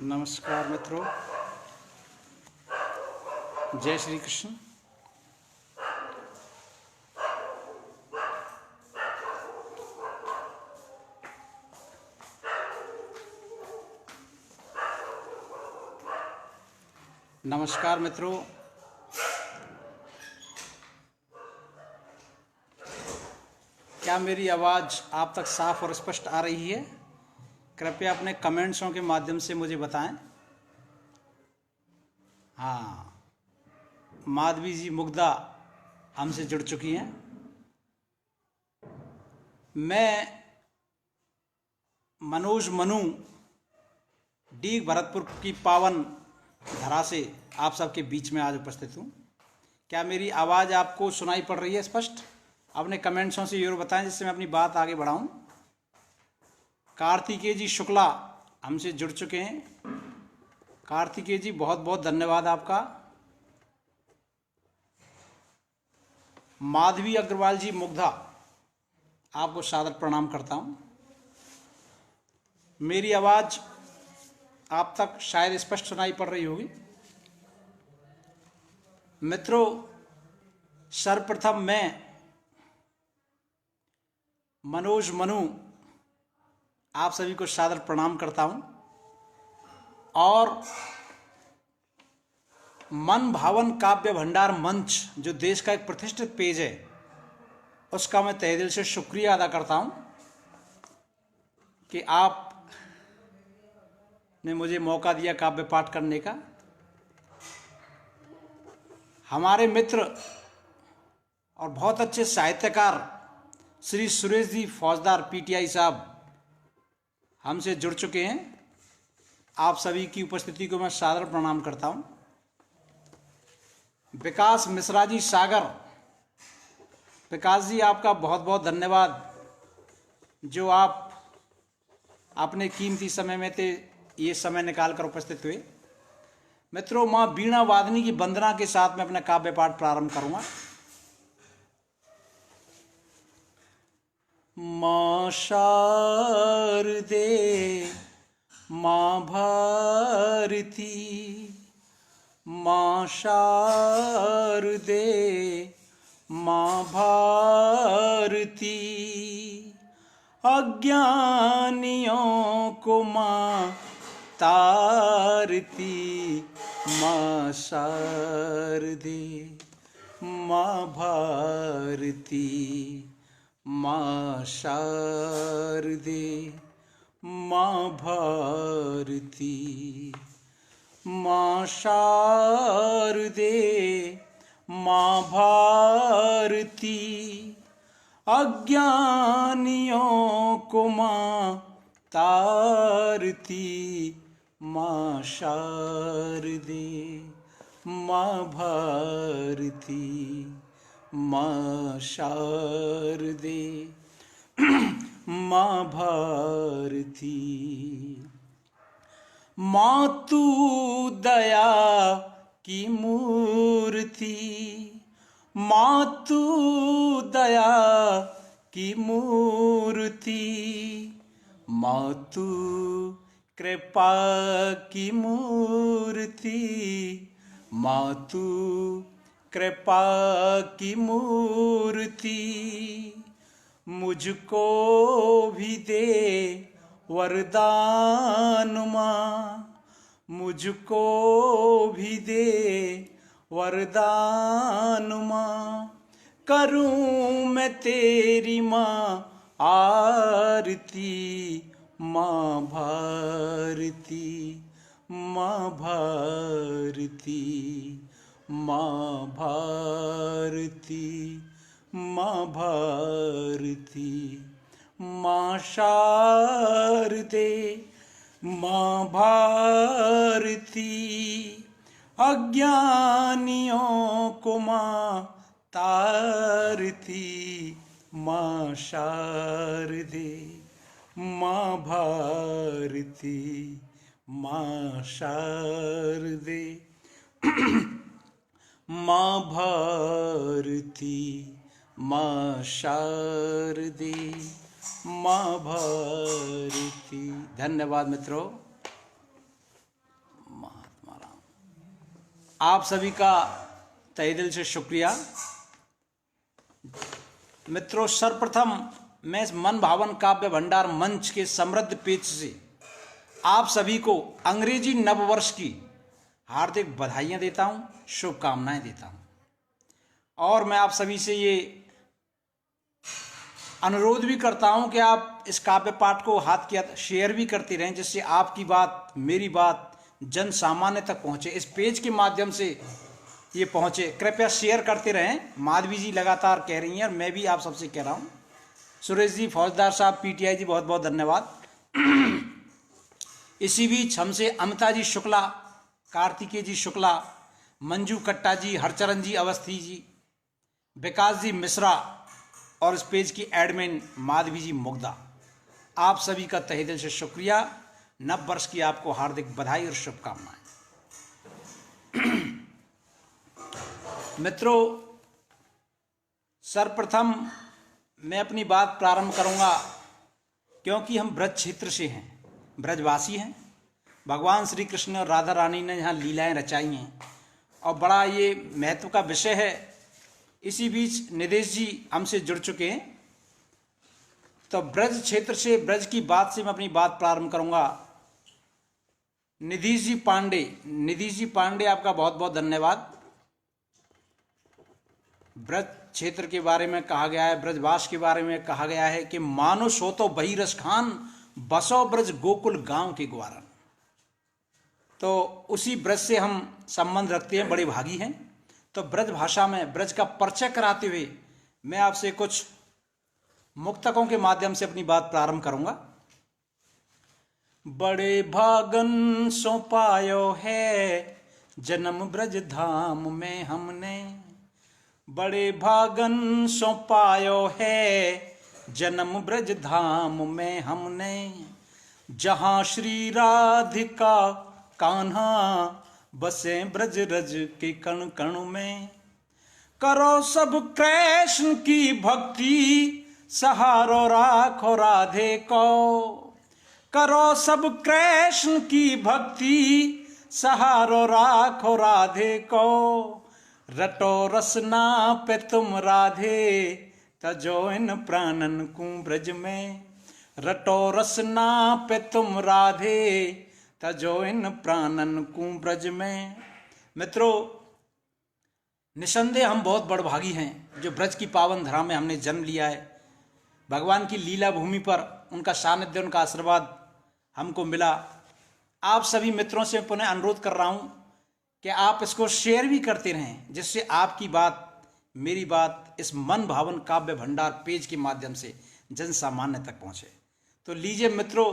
नमस्कार मित्रों, जय श्री कृष्ण। नमस्कार मित्रों, क्या मेरी आवाज़ आप तक साफ और स्पष्ट आ रही है? कृपया अपने कमेंट्सों के माध्यम से मुझे बताएं। हाँ, माधवी जी मुग्धा हमसे जुड़ चुकी हैं। मैं मनोज मनु डी भरतपुर की पावन धरा से आप सबके बीच में आज उपस्थित हूँ। क्या मेरी आवाज़ आपको सुनाई पड़ रही है स्पष्ट? अपने कमेंट्सों से जरूर बताएं जिससे मैं अपनी बात आगे बढ़ाऊं। कार्तिकेय जी शुक्ला हमसे जुड़ चुके हैं। कार्तिकेय जी बहुत बहुत धन्यवाद आपका। माधवी अग्रवाल जी मुग्धा, आपको सादर प्रणाम करता हूं। मेरी आवाज़ आप तक शायद स्पष्ट सुनाई पड़ रही होगी। मित्रों, सर्वप्रथम मैं मनोज मनु आप सभी को सादर प्रणाम करता हूं और मन भावन काव्य भंडार मंच जो देश का एक प्रतिष्ठित पेज है उसका मैं तहे दिल से शुक्रिया अदा करता हूं कि आप ने मुझे मौका दिया काव्य पाठ करने का। हमारे मित्र और बहुत अच्छे साहित्यकार श्री सुरेश जी फौजदार पीटीआई साहब हमसे जुड़ चुके हैं। आप सभी की उपस्थिति को मैं सादर प्रणाम करता हूं। विकास मिश्रा जी सागर, विकास जी आपका बहुत बहुत धन्यवाद जो आप अपने कीमती समय में थे ये समय निकालकर उपस्थित हुए। मित्रों, मां वीणा वादनी की वंदना के साथ मैं अपना काव्य पाठ प्रारंभ करूंगा। मां शारदे मां भारती, मां शारदे मां भारती, अज्ञानियों को मां तारती, मां शारदे मां भारती, मां शारदे मां भारती, मां शारदे मां भारती, अज्ञानियों को मां तारती, मां शारदे मां भारती, मां शारदे मां भारती। मां तू दया की मूर्ति, मां तू दया की मूर्ति, मां तू कृपा की मूर्ति, मां तू कृपा की मूर्ति, मुझको भी दे वरदान मां, मुझको भी दे वरदान मां, करूं मैं तेरी मां आरती, मां भारती, मां भारती, मां भारती, मां भारती, मां शारदे मां भारती, अज्ञानियों को मां तारती, मां शारदे मां भारती, मां शारदे मां भारती, मां शारदे मां भारती। धन्यवाद मित्रों। आप सभी का तहे दिल से शुक्रिया। मित्रों, सर्वप्रथम मैं इस मन भावन काव्य भंडार मंच के समृद्ध पेज से आप सभी को अंग्रेजी नववर्ष की हार्दिक बधाइयां देता हूं, शुभकामनाएं देता हूं। और मैं आप सभी से ये अनुरोध भी करता हूं कि आप इस काव्य पाठ को हाथ की शेयर भी करते रहें, जिससे आपकी बात, मेरी बात जन सामान्य तक पहुंचे, इस पेज के माध्यम से ये पहुंचे। कृपया शेयर करते रहें। माधवी जी लगातार कह रही हैं और मैं भी आप सबसे कह रहा हूं। सुरेश जी, फौजदार साहब, पीटीआई जी, बहुत बहुत धन्यवाद। इसी बीच हमसे अमिता जी शुक्ला, कार्तिकेय जी शुक्ला, मंजू कट्टा जी, हरचरण जी अवस्थी जी, विकास जी मिश्रा और इस पेज की एडमिन माधवी जी मुग्धा, आप सभी का तहे दिल से शुक्रिया। नव वर्ष की आपको हार्दिक बधाई और शुभकामनाएं। मित्रों, सर्वप्रथम मैं अपनी बात प्रारंभ करूंगा, क्योंकि हम ब्रज क्षेत्र से हैं, ब्रजवासी हैं। भगवान श्री कृष्ण और राधा रानी ने यहाँ लीलाएं रचाई हैं और बड़ा ये महत्व का विषय है। इसी बीच निदेश जी हमसे जुड़ चुके हैं, तो ब्रज क्षेत्र से, ब्रज की बात से मैं अपनी बात प्रारंभ करूंगा। निधीश जी पांडे, आपका बहुत बहुत धन्यवाद। ब्रज क्षेत्र के बारे में कहा गया है, ब्रजवास के बारे में कहा गया है कि मानो सो तो बही रस खान, बसो ब्रज गोकुल गांव के ग्वारन। तो उसी ब्रज से हम संबंध रखते हैं, बड़े भागी हैं। तो ब्रज भाषा में ब्रज का परिचय कराते हुए मैं आपसे कुछ मुक्तकों के माध्यम से अपनी बात प्रारंभ करूंगा। बड़े भागन सो पायो है जन्म ब्रज धाम में हमने, बड़े भागन सो पायो है जन्म ब्रज धाम में हमने, जहां श्री राधिका कान्हा बसे ब्रज रज के कण कण में। करो सब कृष्ण की भक्ति, सहारो राखो राधे को। करो सब कृष्ण की भक्ति, सहारो राखो राधे को। रटो रसना पे तुम राधे, तजो इन प्राणन को ब्रज में। रटो रसना पे तुम राधे, तजो इन प्राणन को ब्रज में। मित्रों, निसंदेह हम बहुत बड़भागी हैं जो ब्रज की पावन धरा में हमने जन्म लिया है। भगवान की लीला भूमि पर उनका सानिध्य, उनका आशीर्वाद हमको मिला। आप सभी मित्रों से पुनः अनुरोध कर रहा हूं कि आप इसको शेयर भी करते रहें, जिससे आपकी बात, मेरी बात इस मन भावन काव्य भंडार पेज के माध्यम से जन सामान्य तक पहुंचे। तो लीजिए मित्रों,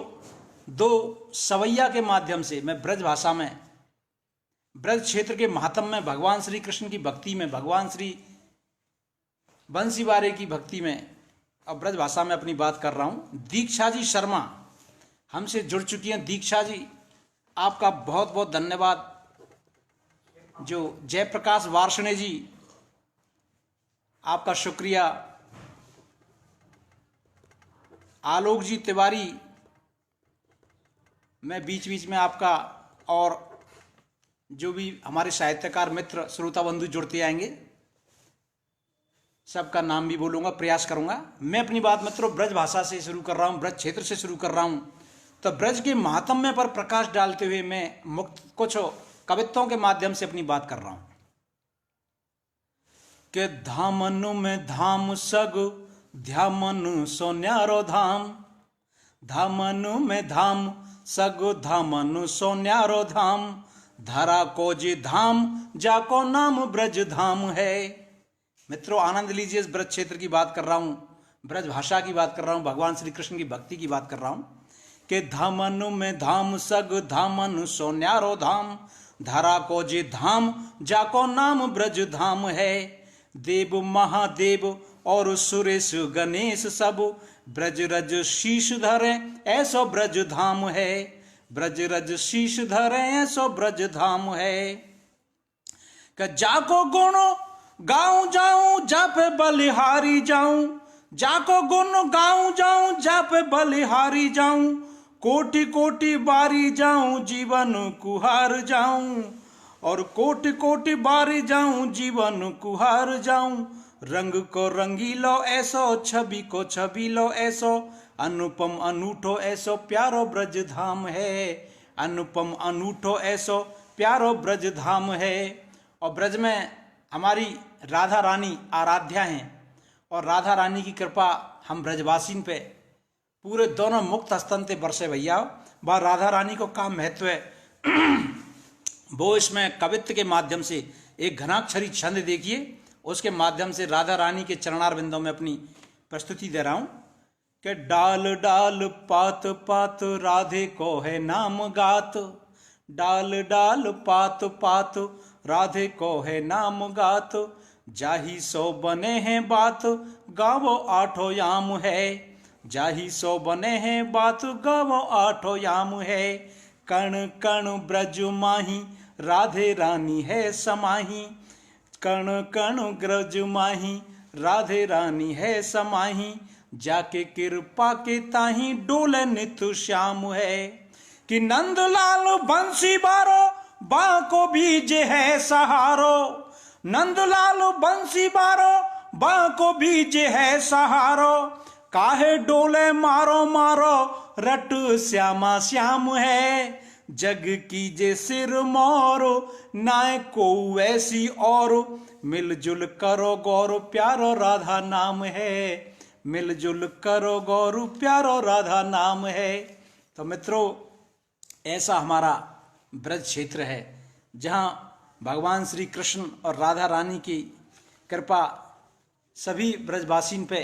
दो सवैया के माध्यम से मैं ब्रज भाषा में, ब्रज क्षेत्र के महात्म में, भगवान श्री कृष्ण की भक्ति में, भगवान श्री बंसीवारे की भक्ति में और ब्रज भाषा में अपनी बात कर रहा हूं। दीक्षा जी शर्मा हमसे जुड़ चुकी हैं। दीक्षा जी, आपका बहुत बहुत धन्यवाद। जो जयप्रकाश वार्षणे जी, आपका शुक्रिया। आलोक जी तिवारी, मैं बीच बीच में आपका, और जो भी हमारे साहित्यकार मित्र, श्रोता बंधु जुड़ते आएंगे, सबका नाम भी बोलूंगा, प्रयास करूंगा। मैं अपनी बात मित्रों ब्रज भाषा से शुरू कर रहा हूं, ब्रज क्षेत्र से शुरू कर रहा हूं। तो ब्रज के महात्म्य पर प्रकाश डालते हुए मैं कुछ कवित्वों के माध्यम से अपनी बात कर रहा हूं। कि धामनु में धाम सग, ध्यामनु सो न्यारो धाम। धामनु में धाम सग, धामनु सो न्यारो धाम। धरा को जी धाम, जाको नाम ब्रज धाम है। मित्रों, आनंद लीजिए, इस ब्रज क्षेत्र की बात कर रहा हूं, ब्रज भाषा की बात कर रहा हूं, भगवान श्री कृष्ण की भक्ति की बात कर रहा हूं। कि धामनु में धाम सग, धामनु सो न्यारो धाम। धरा को जी धाम, जाको नाम ब्रज धाम है। देव महादेव और सुरेश गणेश सब, ब्रज रज शीश धरे ऐसो ब्रज धाम है। ब्रज रज शीश धरे ऐसो ब्रज धाम है। कि जाको गुण गाऊं जाऊं, जा पे बलिहारी जाऊं। जाको गुण गाऊं जाऊं, जा पे बलिहारी जाऊं। कोटि कोटि बारी जाऊं, जीवन कुहार जाऊं। और कोटि कोटि बार जाऊं जीवन कुहार जाऊं, रंग को रंगीलो ऐसो छवि को छबीलो ऐसो, अनुपम अनूठो ऐसो प्यारो ब्रज धाम है, अनुपम अनूठो ऐसो प्यारो ब्रज धाम है। और ब्रज में हमारी राधा रानी आराध्या हैं और राधा रानी की कृपा हम ब्रजवासीन पे पूरे दोनों मुक्त हस्तन ते बरसे भैया। वह राधा रानी को का महत्व है वो इसमें कवित्व के माध्यम से एक घनाक्षरी छंद देखिए, उसके माध्यम से राधा रानी के चरणार बिंदों में अपनी प्रस्तुति दे रहा हूं कि डाल डाल पात पात राधे को है नाम गात, डाल डाल पात पात राधे को है नाम गात, जाही सो बने हैं बात गावो आठो याम है, जाही सो बने हैं बात गावो आठो याम है, कण कण ब्रज माही राधे रानी है समाही, कण कण ब्रज माही राधे रानी है समाही, जाके कृपा के ताही डोले नित श्याम है, कि नंदलाल बंसी बारो बाको बीज है सहारो, नंदलाल बंसी बारो बाको बीज है सहारो, काहे डोले मारो मारो रट श्यामा श्याम है, जग कीजे सिर मोरो नाय को ऐसी और, मिलजुल करो गौर प्यारो राधा नाम है, मिलजुल करो गौर प्यारो राधा नाम है। तो मित्रों, ऐसा हमारा ब्रज क्षेत्र है जहाँ भगवान श्री कृष्ण और राधा रानी की कृपा सभी ब्रजवासीन पे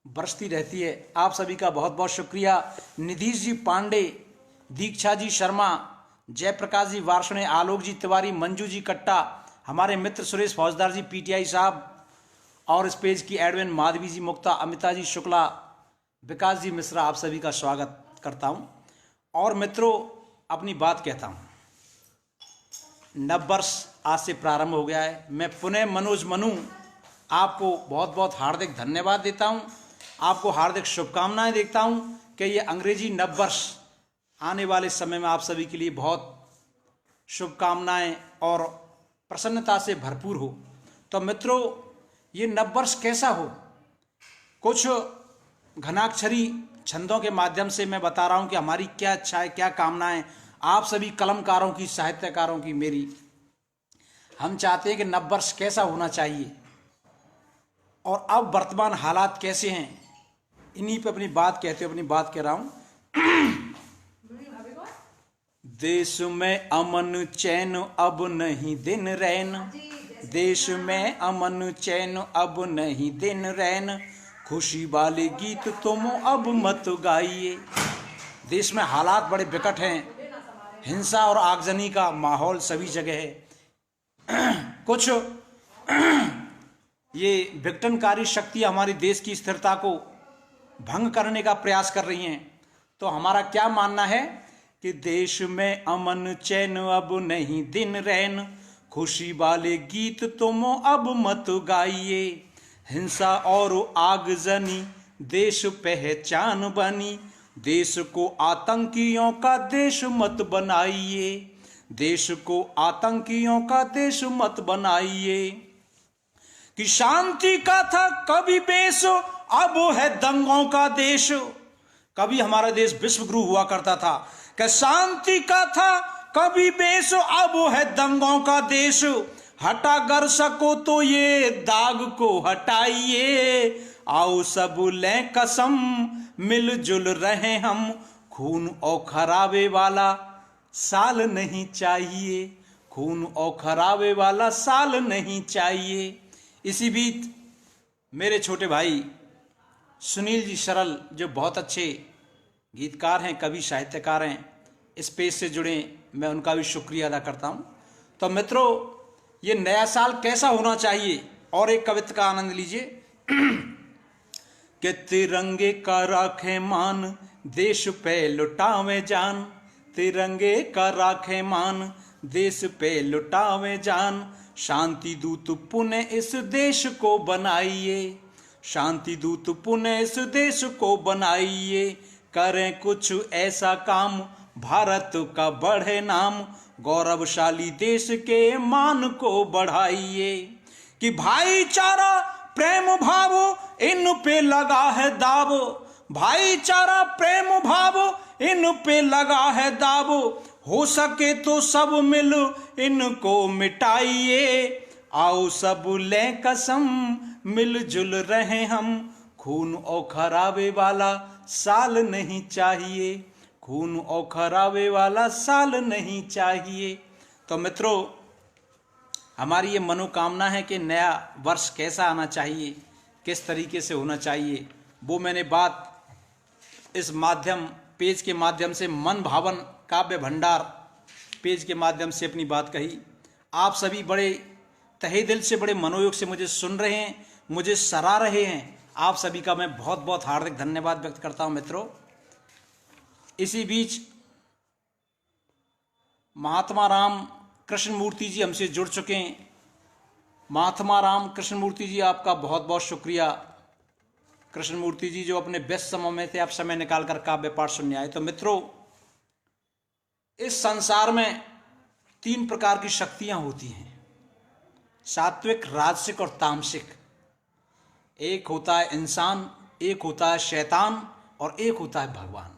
बरसती रहती है। आप सभी का बहुत बहुत शुक्रिया। निधीश जी पांडे, दीक्षा जी शर्मा, जयप्रकाश जी वार्षणे, आलोक जी तिवारी, मंजू जी कट्टा, हमारे मित्र सुरेश फौजदार जी पीटीआई साहब, और इस पेज की एडमिन माधवी जी मुक्ता, अमिता जी शुक्ला, विकास जी मिश्रा, आप सभी का स्वागत करता हूं। और मित्रों, अपनी बात कहता हूं, नववर्ष आज से प्रारंभ हो गया है। मैं पुनः मनोज मनु आपको बहुत बहुत हार्दिक धन्यवाद देता हूं, आपको हार्दिक शुभकामनाएं देता हूं कि ये अंग्रेजी नववर्ष आने वाले समय में आप सभी के लिए बहुत शुभकामनाएं और प्रसन्नता से भरपूर हो। तो मित्रों, ये नववर्ष कैसा हो, कुछ घनाक्षरी छंदों के माध्यम से मैं बता रहा हूं कि हमारी क्या इच्छा है, क्या कामनाएं, आप सभी कलमकारों की, साहित्यकारों की, मेरी। हम चाहते हैं कि नववर्ष कैसा होना चाहिए और अब वर्तमान हालात कैसे हैं, इन्हीं पे अपनी बात कहते हुए अपनी बात कह रहा हूं। देश में अमन चैन अब नहीं दिन रैन, देश में अमन चैन अब नहीं दिन रैन, खुशी वाले गीत तुम अब मत गाइए। देश में हालात बड़े विकट हैं, हिंसा और आगजनी का माहौल सभी जगह है। कुछ ये विघटनकारी शक्तियां हमारे देश की स्थिरता को भंग करने का प्रयास कर रही हैं। तो हमारा क्या मानना है कि देश में अमन चैन अब नहीं दिन रैन, खुशी वाले गीत तुम अब मत गाइए, हिंसा और आगजनी देश पहचान बनी, देश को आतंकियों का देश मत बनाइए, देश को आतंकियों का देश मत बनाइए, कि शांति का था कभी बेश अब है दंगों का देश। कभी हमारा देश विश्व गुरु हुआ करता था कि शांति का था कभी बेश अब है दंगों का देश, हटा कर सको तो ये दाग को हटाइए, आओ सब लें कसम मिलजुल रहे हम, खून और खराबे वाला साल नहीं चाहिए, खून और खराबे वाला साल नहीं चाहिए। इसी बीच मेरे छोटे भाई सुनील जी सरल, जो बहुत अच्छे गीतकार हैं, कवि, साहित्यकार हैं, इस पेज से जुड़े, मैं उनका भी शुक्रिया अदा करता हूं। तो मित्रों, ये नया साल कैसा होना चाहिए, और एक कविता का आनंद लीजिए कि तिरंगे का राखे मान देश पे लुटावे जान, तिरंगे का राखे मान देश पे लुटावे जान, शांति दूत पुण्य इस देश को बनाइए, शांति दूत पुण्य इस देश को बनाइए, करें कुछ ऐसा काम भारत का बढ़े नाम, गौरवशाली देश के मान को बढ़ाइए। कि भाईचारा प्रेम भाव इन पे लगा है दाव, भाईचारा प्रेम भाव इन पे लगा है दाव, हो सके तो सब मिल इनको मिटाइए। आओ सब लें कसम मिलजुल रहे हम, खून और खराबे वाला साल नहीं चाहिए, खून और खराबे वाला साल नहीं चाहिए। तो मित्रों, हमारी ये मनोकामना है कि नया वर्ष कैसा आना चाहिए, किस तरीके से होना चाहिए, वो मैंने बात इस माध्यम पेज के माध्यम से मन भावन काव्य भंडार पेज के माध्यम से अपनी बात कही। आप सभी बड़े तहे दिल से, बड़े मनोयोग से मुझे सुन रहे हैं, मुझे सराह रहे हैं। आप सभी का मैं बहुत बहुत हार्दिक धन्यवाद व्यक्त करता हूं मित्रों। इसी बीच महात्मा राम कृष्ण मूर्ति जी हमसे जुड़ चुके हैं। महात्मा राम कृष्ण मूर्ति जी, आपका बहुत बहुत शुक्रिया। कृष्ण मूर्ति जी जो अपने व्यस्त समय में थे, आप समय निकालकर काव्य पाठ सुनने आए। तो मित्रों, इस संसार में 3 प्रकार की शक्तियां होती हैं, सात्विक, राजसिक और तामसिक। एक होता है इंसान, एक होता है शैतान और एक होता है भगवान।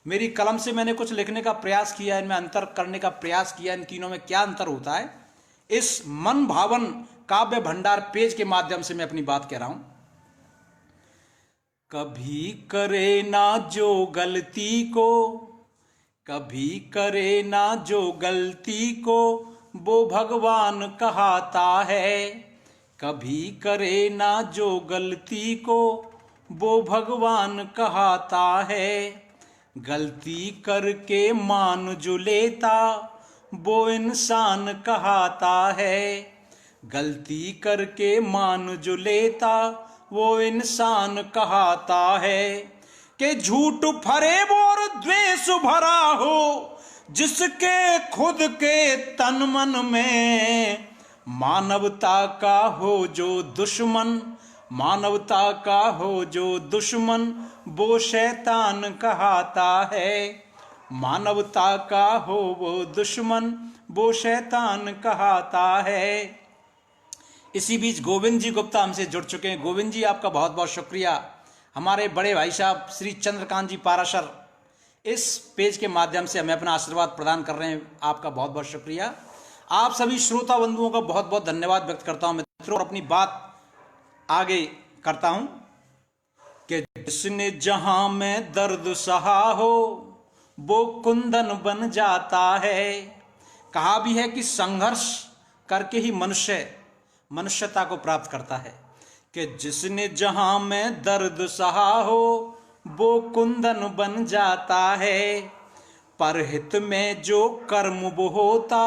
मेरी कलम से मैंने कुछ लिखने का प्रयास किया, इनमें अंतर करने का प्रयास किया, इन तीनों में क्या अंतर होता है, इस मन भावन काव्य भंडार पेज के माध्यम से मैं अपनी बात कह रहा हूं। कभी करे ना जो गलती को, कभी करे ना जो गलती को, वो भगवान कहाता है। कभी करे ना जो गलती को, वो भगवान कहाता है। गलती करके मान जो लेता, वो इंसान कहाता है। गलती करके मान जो लेता, वो इंसान कहाता है। कि झूठ फरेब और द्वेष भरा हो, जिसके खुद के तन मन में, मानवता का हो जो दुश्मन, मानवता का हो जो दुश्मन, वो शैतान कहाता है। मानवता का हो वो दुश्मन, वो शैतान कहाता है। इसी बीच गोविंद जी गुप्ता हमसे जुड़ चुके हैं। गोविंद जी, आपका बहुत बहुत शुक्रिया। हमारे बड़े भाई साहब श्री चंद्रकांत जी पाराशर इस पेज के माध्यम से हमें अपना आशीर्वाद प्रदान कर रहे हैं, आपका बहुत बहुत शुक्रिया। आप सभी श्रोता बंधुओं का बहुत बहुत धन्यवाद व्यक्त करता हूं मित्रों, और अपनी बात आगे करता हूं कि जिसने जहां में दर्द सहा हो, वो कुंदन बन जाता है। कहा भी है कि संघर्ष करके ही मनुष्य मनुष्यता को प्राप्त करता है। कि जिसने जहां में दर्द सहा हो, वो कुंदन बन जाता है। परहित में जो कर्म वो होता,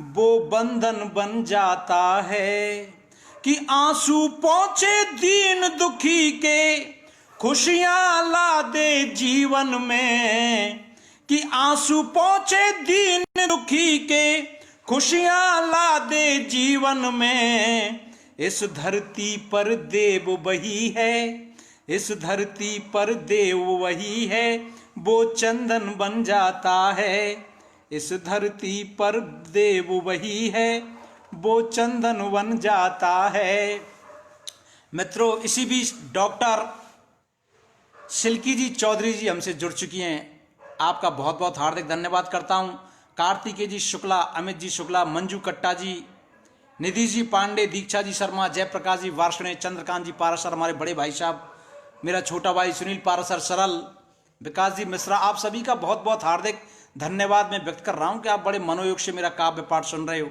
वो बंधन बन जाता है। कि आंसू पहुंचे दीन दुखी के, खुशियां ला दे जीवन में। कि आंसू पहुंचे दीन दुखी के, खुशियां ला दे जीवन में। इस धरती पर देव वही है, इस धरती पर देव वही है, वो चंदन बन जाता है। इस धरती पर देव वही है, वो चंदन बन जाता है। मित्रों, इसी बीच डॉक्टर सिल्की जी चौधरी जी हमसे जुड़ चुकी हैं, आपका बहुत बहुत हार्दिक धन्यवाद करता हूं। कार्तिकेय जी शुक्ला, अमित जी शुक्ला, मंजू कट्टा जी, निधि जी पांडे, दीक्षा जी शर्मा, जयप्रकाश जी वार्षणे, चंद्रकांत जी पाराशर, हमारे बड़े भाई साहब, मेरा छोटा भाई सुनील पाराशर, सरल, विकास जी मिश्रा, आप सभी का बहुत बहुत हार्दिक धन्यवाद मैं व्यक्त कर रहा हूं कि आप बड़े मनोयोग से मेरा काव्य पाठ सुन रहे हो।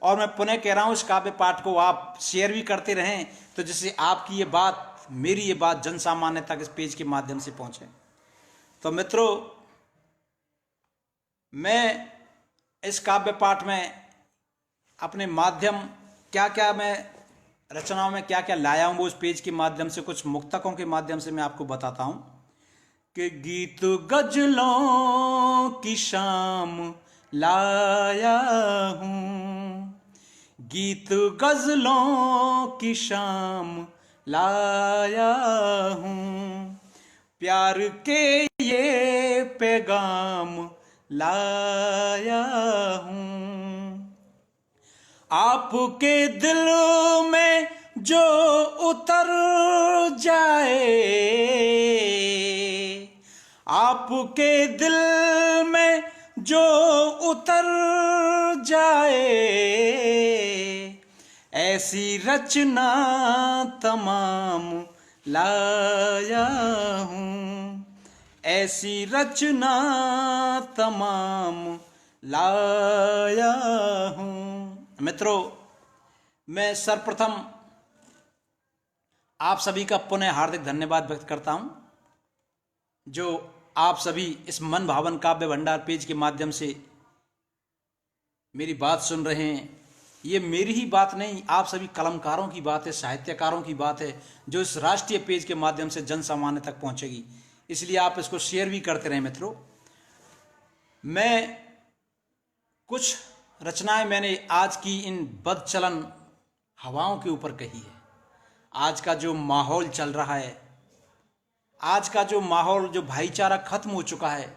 और मैं पुनः कह रहा हूं, इस काव्य पाठ को आप शेयर भी करते रहें, तो जिससे आपकी ये बात, मेरी ये बात जन सामान्य तक इस पेज के माध्यम से पहुंचे। तो मित्रों, मैं इस काव्य पाठ में अपने माध्यम क्या क्या मैं रचनाओं में क्या क्या लाया हूं, वो उस पेज के माध्यम से, कुछ मुक्तकों के माध्यम से मैं आपको बताता हूं। कि गीत गजलों की शाम लाया हूं, गीत गजलों की शाम लाया हूं। प्यार के ये पैगाम लाया हूँ। आपके दिल में जो उतर जाए, आपके दिल में जो उतर जाए, ऐसी रचना तमाम लाया हूँ, ऐसी रचना तमाम लाया हूँ। मित्रों, मैं सर्वप्रथम आप सभी का पुनः हार्दिक धन्यवाद व्यक्त करता हूं, जो आप सभी इस मन भावन काव्य भंडार पेज के माध्यम से मेरी बात सुन रहे हैं। ये मेरी ही बात नहीं, आप सभी कलमकारों की बात है, साहित्यकारों की बात है, जो इस राष्ट्रीय पेज के माध्यम से जन सामान्य तक पहुंचेगी। इसलिए आप इसको शेयर भी करते रहें। मित्रों, मैं कुछ रचनाएं मैंने आज की इन बदचलन हवाओं के ऊपर कही है। आज का जो माहौल चल रहा है, आज का जो माहौल, जो भाईचारा खत्म हो चुका है,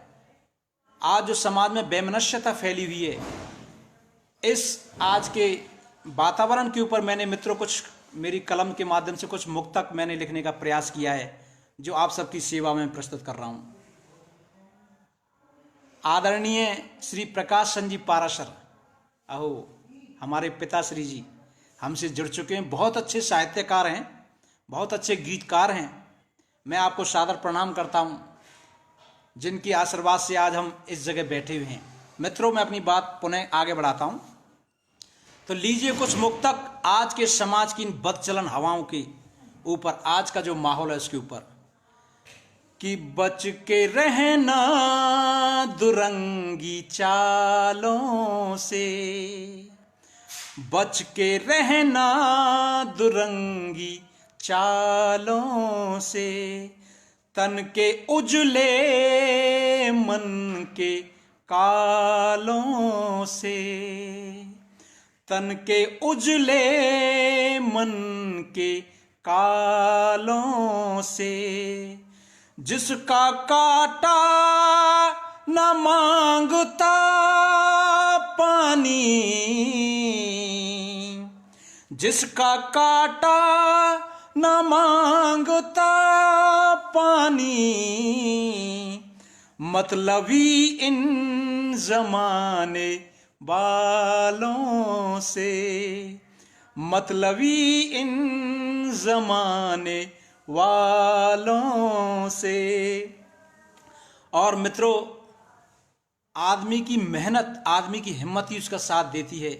आज जो समाज में वैमनस्यता फैली हुई है, इस आज के वातावरण के ऊपर मैंने मित्रों कुछ मेरी कलम के माध्यम से कुछ मुक्तक मैंने लिखने का प्रयास किया है, जो आप सबकी सेवा में प्रस्तुत कर रहा हूं। आदरणीय श्री प्रकाश चंद्र जी पाराशर, अहो हमारे पिताश्री जी हमसे जुड़ चुके हैं, बहुत अच्छे साहित्यकार हैं, बहुत अच्छे गीतकार हैं। मैं आपको सादर प्रणाम करता हूं, जिनके आशीर्वाद से आज हम इस जगह बैठे हुए हैं। मित्रों, मैं अपनी बात पुनः आगे बढ़ाता हूं, तो लीजिए कुछ मुक्तक आज के समाज की इन बदचलन हवाओं के ऊपर, आज का जो माहौल है उसके ऊपर। कि बच के रहना दुरंगी चालों से, बच के रहना दुरंगी चालों से, तन के उजले मन के कालों से, तन के उजले मन के कालों से, जिसका काटा न मांगता पानी, जिसका काटा न मांगता पानी, मतलबी इन जमाने वालों से, मतलबी इन जमाने वालों से। और मित्रों, आदमी की मेहनत, आदमी की हिम्मत ही उसका साथ देती है।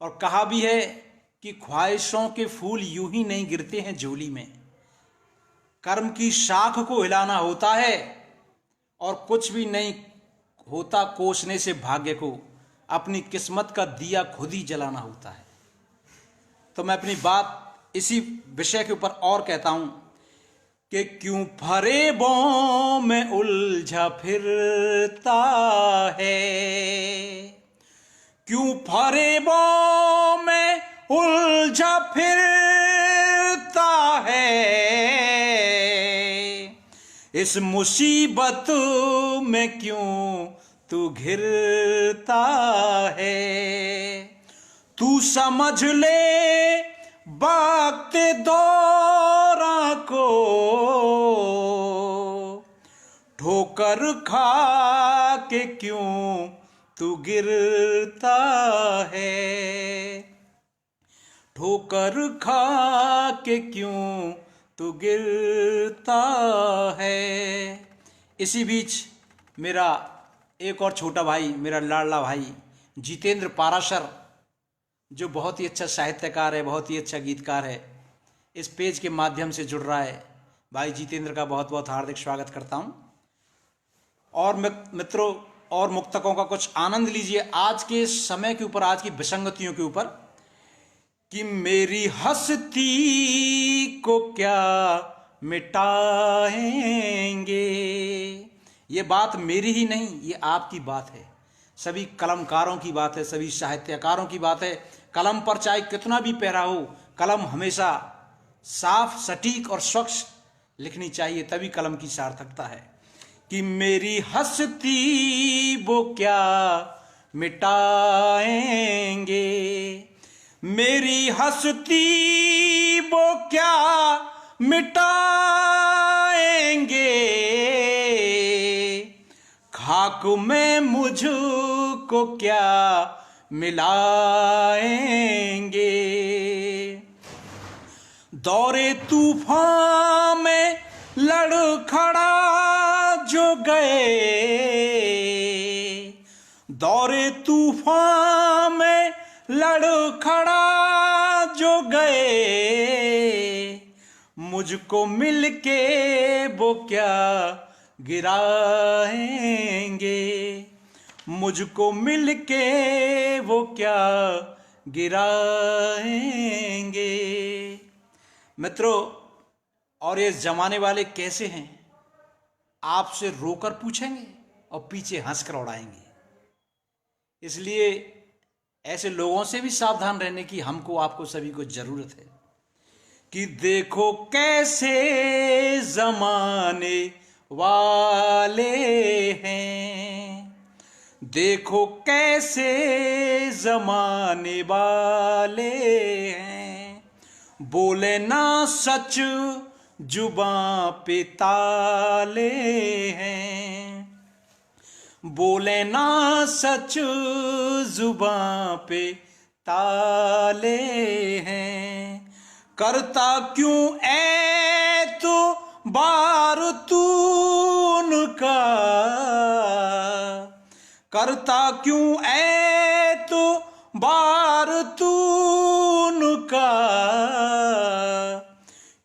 और कहा भी है कि ख्वाहिशों के फूल यूं ही नहीं गिरते हैं झोली में, कर्म की शाख को हिलाना होता है, और कुछ भी नहीं होता कोसने से भाग्य को, अपनी किस्मत का दिया खुद ही जलाना होता है। तो मैं अपनी बात इसी विषय के ऊपर और कहता हूं कि क्यों फरेबों में उलझा फिरता है, क्यों फरेबों में उलझा फिरता है, इस मुसीबत में क्यों तू घिरता है। तू समझ ले वक्त दौरा को, ठोकर खा के क्यों तू गिरता है, ठोकर खा के क्यों तू गिरता है। इसी बीच मेरा एक और छोटा भाई, मेरा लाडला भाई जितेंद्र पाराशर, जो बहुत ही अच्छा साहित्यकार है, बहुत ही अच्छा गीतकार है, इस पेज के माध्यम से जुड़ रहा है। भाई जितेंद्र का बहुत बहुत हार्दिक स्वागत करता हूं। और मित्रों, और मुक्तकों का कुछ आनंद लीजिए आज के समय के ऊपर, आज की विसंगतियों के ऊपर। कि मेरी हस्ती को क्या मिटाएंगे, ये बात मेरी ही नहीं, ये आपकी बात है, सभी कलमकारों की बात है, सभी साहित्यकारों की बात है। कलम पर चाहे कितना भी पैरा हो, कलम हमेशा साफ, सटीक और स्वच्छ लिखनी चाहिए, तभी कलम की सार्थकता है। कि मेरी हस्ती वो क्या मिटाएंगे, मेरी हस्ती वो क्या मिटाएंगे, खाक में मुझको क्या मिलाएंगे। दौरे तूफान में लड़खड़ा जो गए, दौरे तूफान में लड़खड़ा जो गए, मुझको मिलके वो क्या गिराएंगे, मुझको मिलके वो क्या गिराएंगे। मित्रों, और ये जमाने वाले कैसे हैं, आपसे रोकर पूछेंगे और पीछे हंसकर उड़ाएंगे। इसलिए ऐसे लोगों से भी सावधान रहने की हमको आपको सभी को जरूरत है कि देखो कैसे जमाने वाले हैं, देखो कैसे जमाने वाले हैं, बोले ना सच जुबां पे ताले हैं, बोले ना सच जुबां पे ताले हैं, करता क्यों तो बार तून का, करता क्यों तो बार तून का,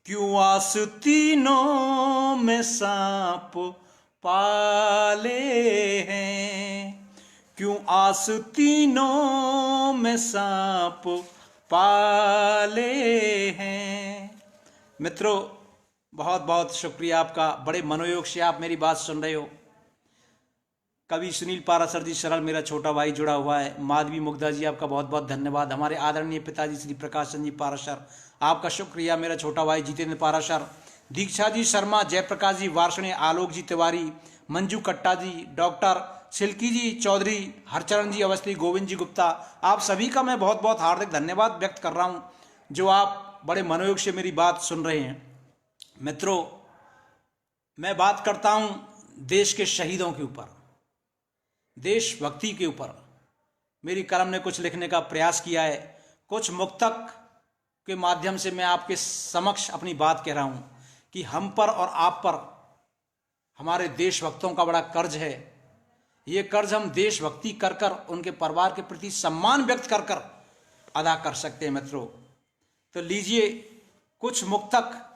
क्यों आस्तीनों में सांप पाले हैं, क्यों आस्तीनों में सांप पाले हैं। मित्रों, बहुत बहुत शुक्रिया आपका, बड़े मनोयोग से आप मेरी बात सुन रहे हो। कवि सुनील पाराशर जी सरल मेरा छोटा भाई जुड़ा हुआ है। माधवी मुग्धा जी आपका बहुत बहुत धन्यवाद। हमारे आदरणीय पिताजी श्री प्रकाश चंद जी पाराशर आपका शुक्रिया। मेरा छोटा भाई जितेंद्र पाराशर, दीक्षा जी शर्मा, जयप्रकाश जी वार्षणे, आलोक जी तिवारी, मंजू कट्टा जी, डॉक्टर सिल्की जी चौधरी, हरचरण जी अवस्थी, गोविंद जी गुप्ता, आप सभी का मैं बहुत बहुत हार्दिक धन्यवाद व्यक्त कर रहा हूं जो आप बड़े मनोयोग से मेरी बात सुन रहे हैं। मित्रों, मैं बात करता हूं देश के शहीदों के ऊपर, देशभक्ति के ऊपर। मेरी कलम ने कुछ लिखने का प्रयास किया है, कुछ मुक्तक के माध्यम से मैं आपके समक्ष अपनी बात कह रहा हूं कि हम पर और आप पर हमारे देशभक्तों का बड़ा कर्ज है। ये कर्ज हम देशभक्ति कर कर, उनके परिवार के प्रति सम्मान व्यक्त कर कर अदा कर सकते हैं। मित्रों, तो लीजिए कुछ मुक्तक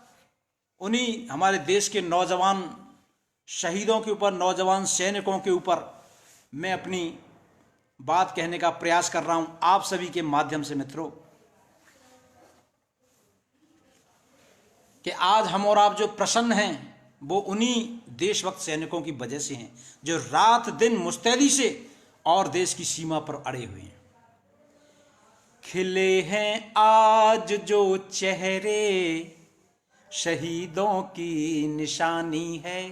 उन्हीं हमारे देश के नौजवान शहीदों के ऊपर, नौजवान सैनिकों के ऊपर मैं अपनी बात कहने का प्रयास कर रहा हूं आप सभी के माध्यम से। मित्रों, कि आज हम और आप जो प्रसन्न हैं वो उन्हीं देशभक्त सैनिकों की वजह से हैं जो रात दिन मुस्तैदी से और देश की सीमा पर अड़े हुए हैं। खिले हैं आज जो चेहरे शहीदों की निशानी है,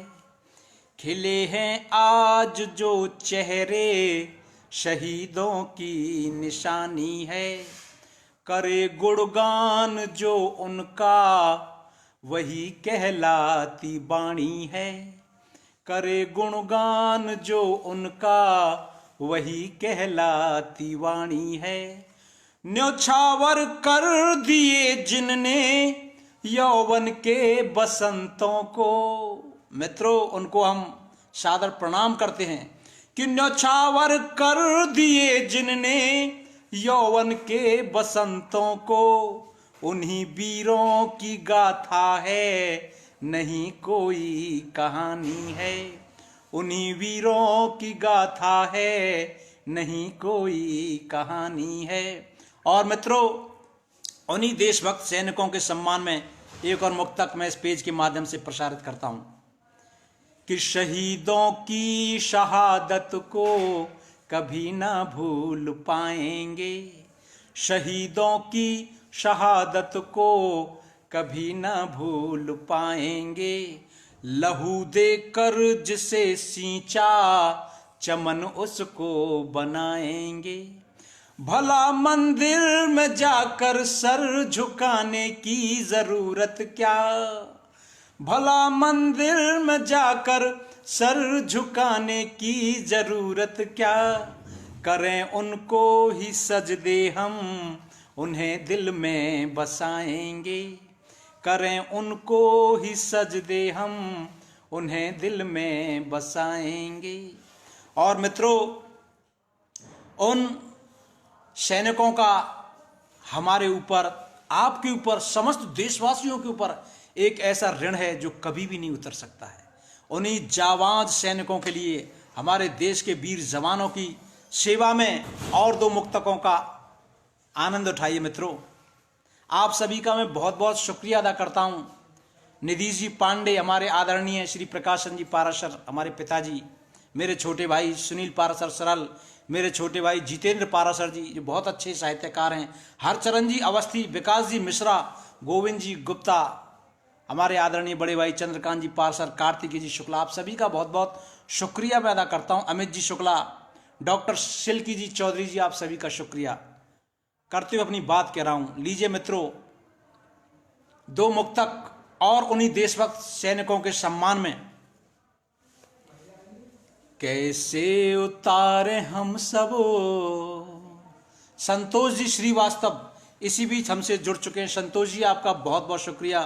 खिले हैं आज जो चेहरे शहीदों की निशानी है, करे गुणगान जो उनका वही कहलाती बाणी है, करे गुणगान जो उनका वही कहलाती वाणी है। न्योछावर कर दिए जिनने यौवन के बसंतों को। मित्रों, उनको हम सादर प्रणाम करते हैं कि न्योछावर कर दिए जिनने यौवन के बसंतों को, उन्हीं वीरों की गाथा है नहीं कोई कहानी है, उन्हीं वीरों की गाथा है नहीं कोई कहानी है। और मित्रों, उन्हीं देशभक्त सैनिकों के सम्मान में एक और मुक्तक मैं इस पेज के माध्यम से प्रसारित करता हूं कि शहीदों की शहादत को कभी ना भूल पाएंगे, शहीदों की शहादत को कभी ना भूल पाएंगे, लहू देकर जिसे सींचा चमन उसको बनाएंगे। भला मंदिर में जाकर सर झुकाने की जरूरत क्या, भला मंदिर में जाकर सर झुकाने की जरूरत क्या। करें उनको ही सजदे हम उन्हें दिल में बसाएंगे। करें उनको ही सजदे हम उन्हें दिल में बसाएंगे। और मित्रों, उन सैनिकों का हमारे ऊपर, आपके ऊपर, समस्त देशवासियों के ऊपर एक ऐसा ऋण है जो कभी भी नहीं उतर सकता है। उन्हीं जाबाज सैनिकों के लिए, हमारे देश के वीर जवानों की सेवा में और दो मुक्तकों का आनंद उठाइए। मित्रों, आप सभी का मैं बहुत बहुत शुक्रिया अदा करता हूं। निधीश जी पांडे, हमारे आदरणीय श्री प्रकाशन जी पाराशर, हमारे पिताजी, मेरे छोटे भाई सुनील पाराशर सरल, मेरे छोटे भाई जितेंद्र पाराशर जी जो बहुत अच्छे साहित्यकार हैं, हरचरण जी अवस्थी, विकास जी मिश्रा, गोविंद जी गुप्ता, हमारे आदरणीय बड़े भाई चंद्रकांत जी पाराशर, कार्तिकी जी शुक्ला, आप सभी का बहुत बहुत शुक्रिया मैं अदा करता हूं। अमित जी शुक्ला, डॉक्टर सिल्की जी चौधरी जी, आप सभी का शुक्रिया करते हुए अपनी बात कह रहा हूं। लीजिए मित्रों, दो मुक्तक और उन्हीं देशभक्त सैनिकों के सम्मान में। कैसे उतारे हम सबो, संतोष जी श्रीवास्तव इसी बीच हमसे जुड़ चुके हैं। संतोष जी आपका बहुत बहुत शुक्रिया।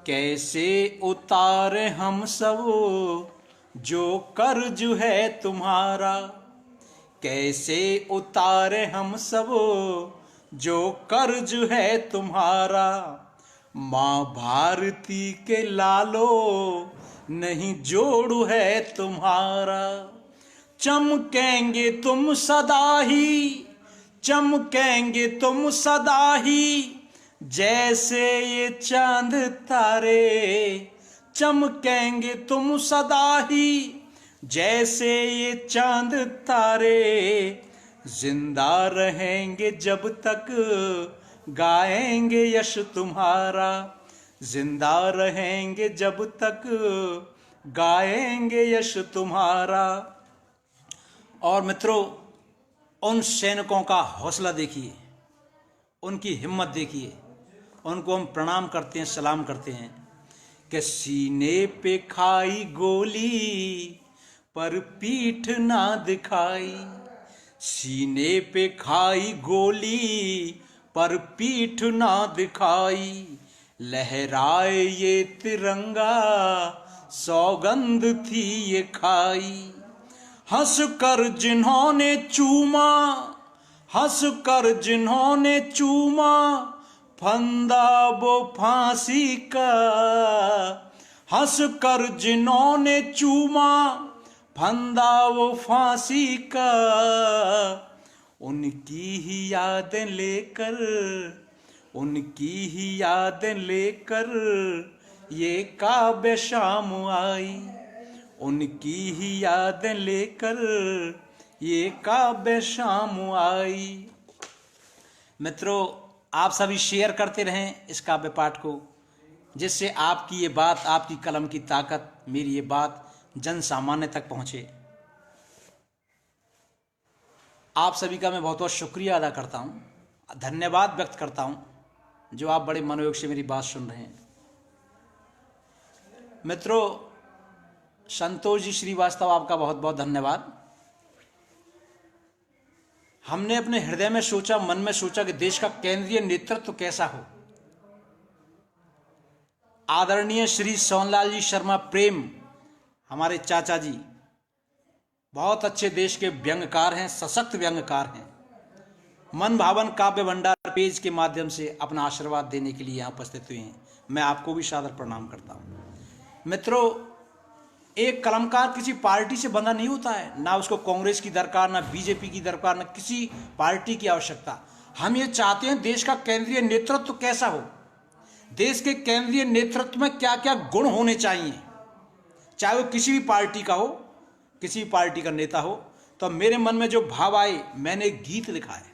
कैसे उतारे हम सबो जो कर्ज है तुम्हारा, कैसे उतारे हम सबो जो कर्ज है तुम्हारा। माँ भारती के लालो नहीं जोड़ू है तुम्हारा। चमकेंगे तुम सदा ही, चमकेंगे तुम सदा ही जैसे ये चांद तारे। चमकेंगे तुम सदा ही जैसे ये चांद तारे। जिंदा रहेंगे जब तक गाएंगे यश तुम्हारा। जिंदा रहेंगे जब तक गाएंगे यश तुम्हारा। और मित्रों, उन सैनिकों का हौसला देखिए, उनकी हिम्मत देखिए, उनको हम प्रणाम करते हैं, सलाम करते हैं कि सीने पे खाई गोली पर पीठ ना दिखाई। सीने पे खाई गोली पर पीठ ना दिखाई। लहराए ये तिरंगा सौगंध थी ये खाई। हंस कर जिन्होंने चूमा, हंस कर जिन्होंने चूमा फंदा वो फांसी का। हंस कर जिन्होंने चूमा फंदा वो फांसी का। उनकी ही यादें लेकर, उनकी ही यादें लेकर ये काबे शाम आई। उनकी ही यादें लेकर ये काबे शाम आई। मित्रों, आप सभी शेयर करते रहें इस काव्य पाठ को, जिससे आपकी ये बात, आपकी कलम की ताकत, मेरी ये बात जन सामान्य तक पहुंचे। आप सभी का मैं बहुत बहुत शुक्रिया अदा करता हूं, धन्यवाद व्यक्त करता हूं जो आप बड़े मनोयोग से मेरी बात सुन रहे हैं। मित्रों, संतोष जी श्रीवास्तव, आपका बहुत बहुत धन्यवाद। हमने अपने हृदय में सोचा, मन में सोचा कि देश का केंद्रीय नेतृत्व कैसा हो। आदरणीय श्री सोनलाल जी शर्मा प्रेम, हमारे चाचा जी, बहुत अच्छे देश के व्यंग्यकार हैं, सशक्त व्यंग्यकार हैं। मन भावन काव्य भंडार पेज के माध्यम से अपना आशीर्वाद देने के लिए यहाँ उपस्थित हुए हैं। मैं आपको भी सादर प्रणाम करता हूँ। मित्रों, एक कलमकार किसी पार्टी से बंधा नहीं होता है, ना उसको कांग्रेस की दरकार, ना बीजेपी की दरकार, ना किसी पार्टी की आवश्यकता। हम ये चाहते हैं देश का केंद्रीय नेतृत्व कैसा हो, देश के केंद्रीय नेतृत्व में क्या क्या गुण होने चाहिए, चाहे वो किसी भी पार्टी का हो, किसी भी पार्टी का नेता हो। तो मेरे मन में जो भाव आए, मैंने एक गीत लिखा है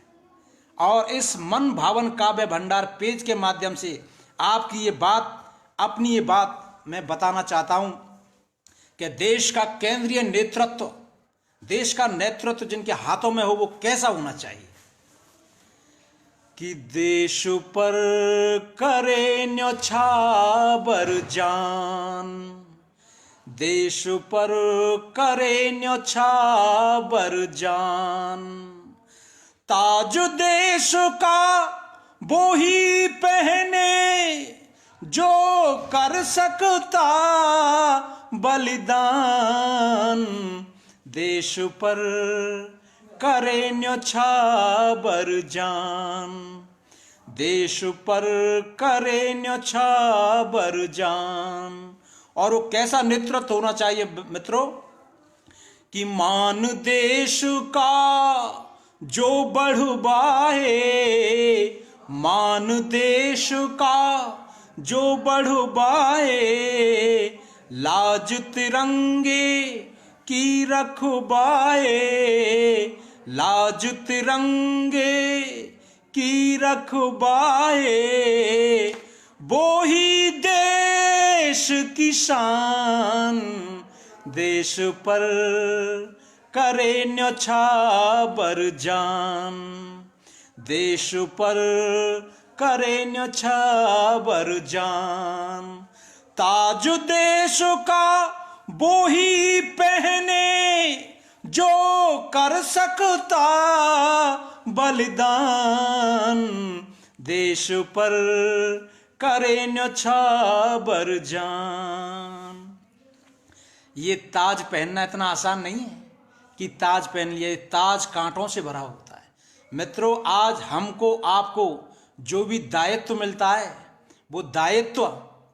और इस मन भावन काव्य भंडार पेज के माध्यम से आपकी ये बात अपनी ये बात मैं बताना चाहता हूं कि देश का केंद्रीय नेतृत्व, देश का नेतृत्व जिनके हाथों में हो वो कैसा होना चाहिए कि देश पर करे न्योछावर जान, देश पर करे न्योछावर जान, ताज देश का वो ही पहने जो कर सकता बलिदान, देश पर करे न्योछावर जान, देश पर करे न्योछावर जान। और वो कैसा नेतृत्व होना चाहिए मित्रों कि मान देश का जो बढ़वाए, मान देश का जो बढ़वाए, लाज तिरंगे की रखवाए, लाज तिरंगे की रखवाए, वो ही देश की शान, देश पर करे न्योछावर जान, देश पर करे न्योछावर जान, ताज देश का वो ही पहने जो कर सकता बलिदान, देश पर करे न्योछावर जान। ये ताज पहनना इतना आसान नहीं है कि ताज पहन लिया, ताज कांटों से भरा होता है। मित्रों, आज हमको आपको जो भी दायित्व मिलता है वो दायित्व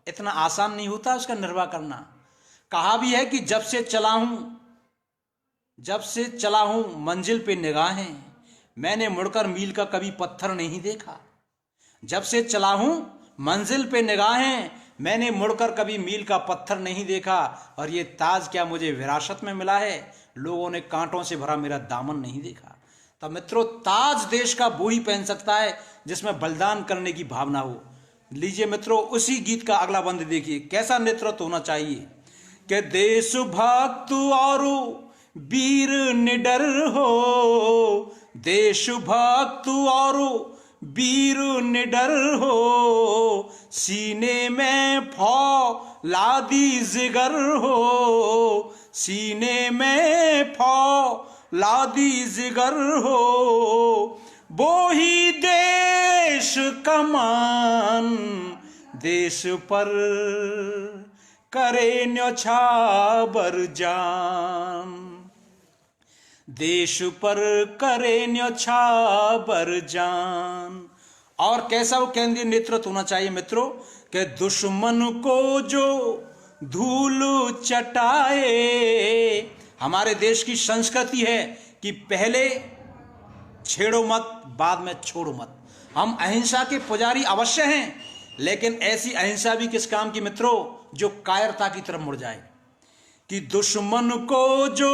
इतना आसान नहीं होता उसका निर्वाह करना। कहा भी है कि जब से चला हूं मंजिल पे निगाहें, मैंने मुड़कर मील का कभी पत्थर नहीं देखा। जब से चला हूं मंजिल पे निगाहें, मैंने मुड़कर कभी मील का पत्थर नहीं देखा। और ये ताज क्या मुझे विरासत में मिला है, लोगों ने कांटों से भरा मेरा दामन नहीं देखा। तो मित्रों, ताज देश का वो ही पहन सकता है जिसमें बलिदान करने की भावना हो। लीजिए मित्रों, उसी गीत का अगला बंद देखिए, कैसा नेतृत्व होना चाहिए कि देशभक्त और वीर निडर हो, देशभक्त और वीर निडर हो, सीने में फौलादी जिगर हो, सीने में फौलादी जिगर हो, वो ही देश कमान, देश पर करे न्योछावर जान, देश पर करे न्योछावर जान। और कैसा वो केंद्रीय नेतृत्व होना चाहिए मित्रों कि दुश्मन को जो धूल चटाए। हमारे देश की संस्कृति है कि पहले छेड़ो मत, बाद में छोड़ो मत। हम अहिंसा के पुजारी अवश्य हैं, लेकिन ऐसी अहिंसा भी किस काम की मित्रों जो कायरता की तरफ मुड़ जाए। कि दुश्मन को जो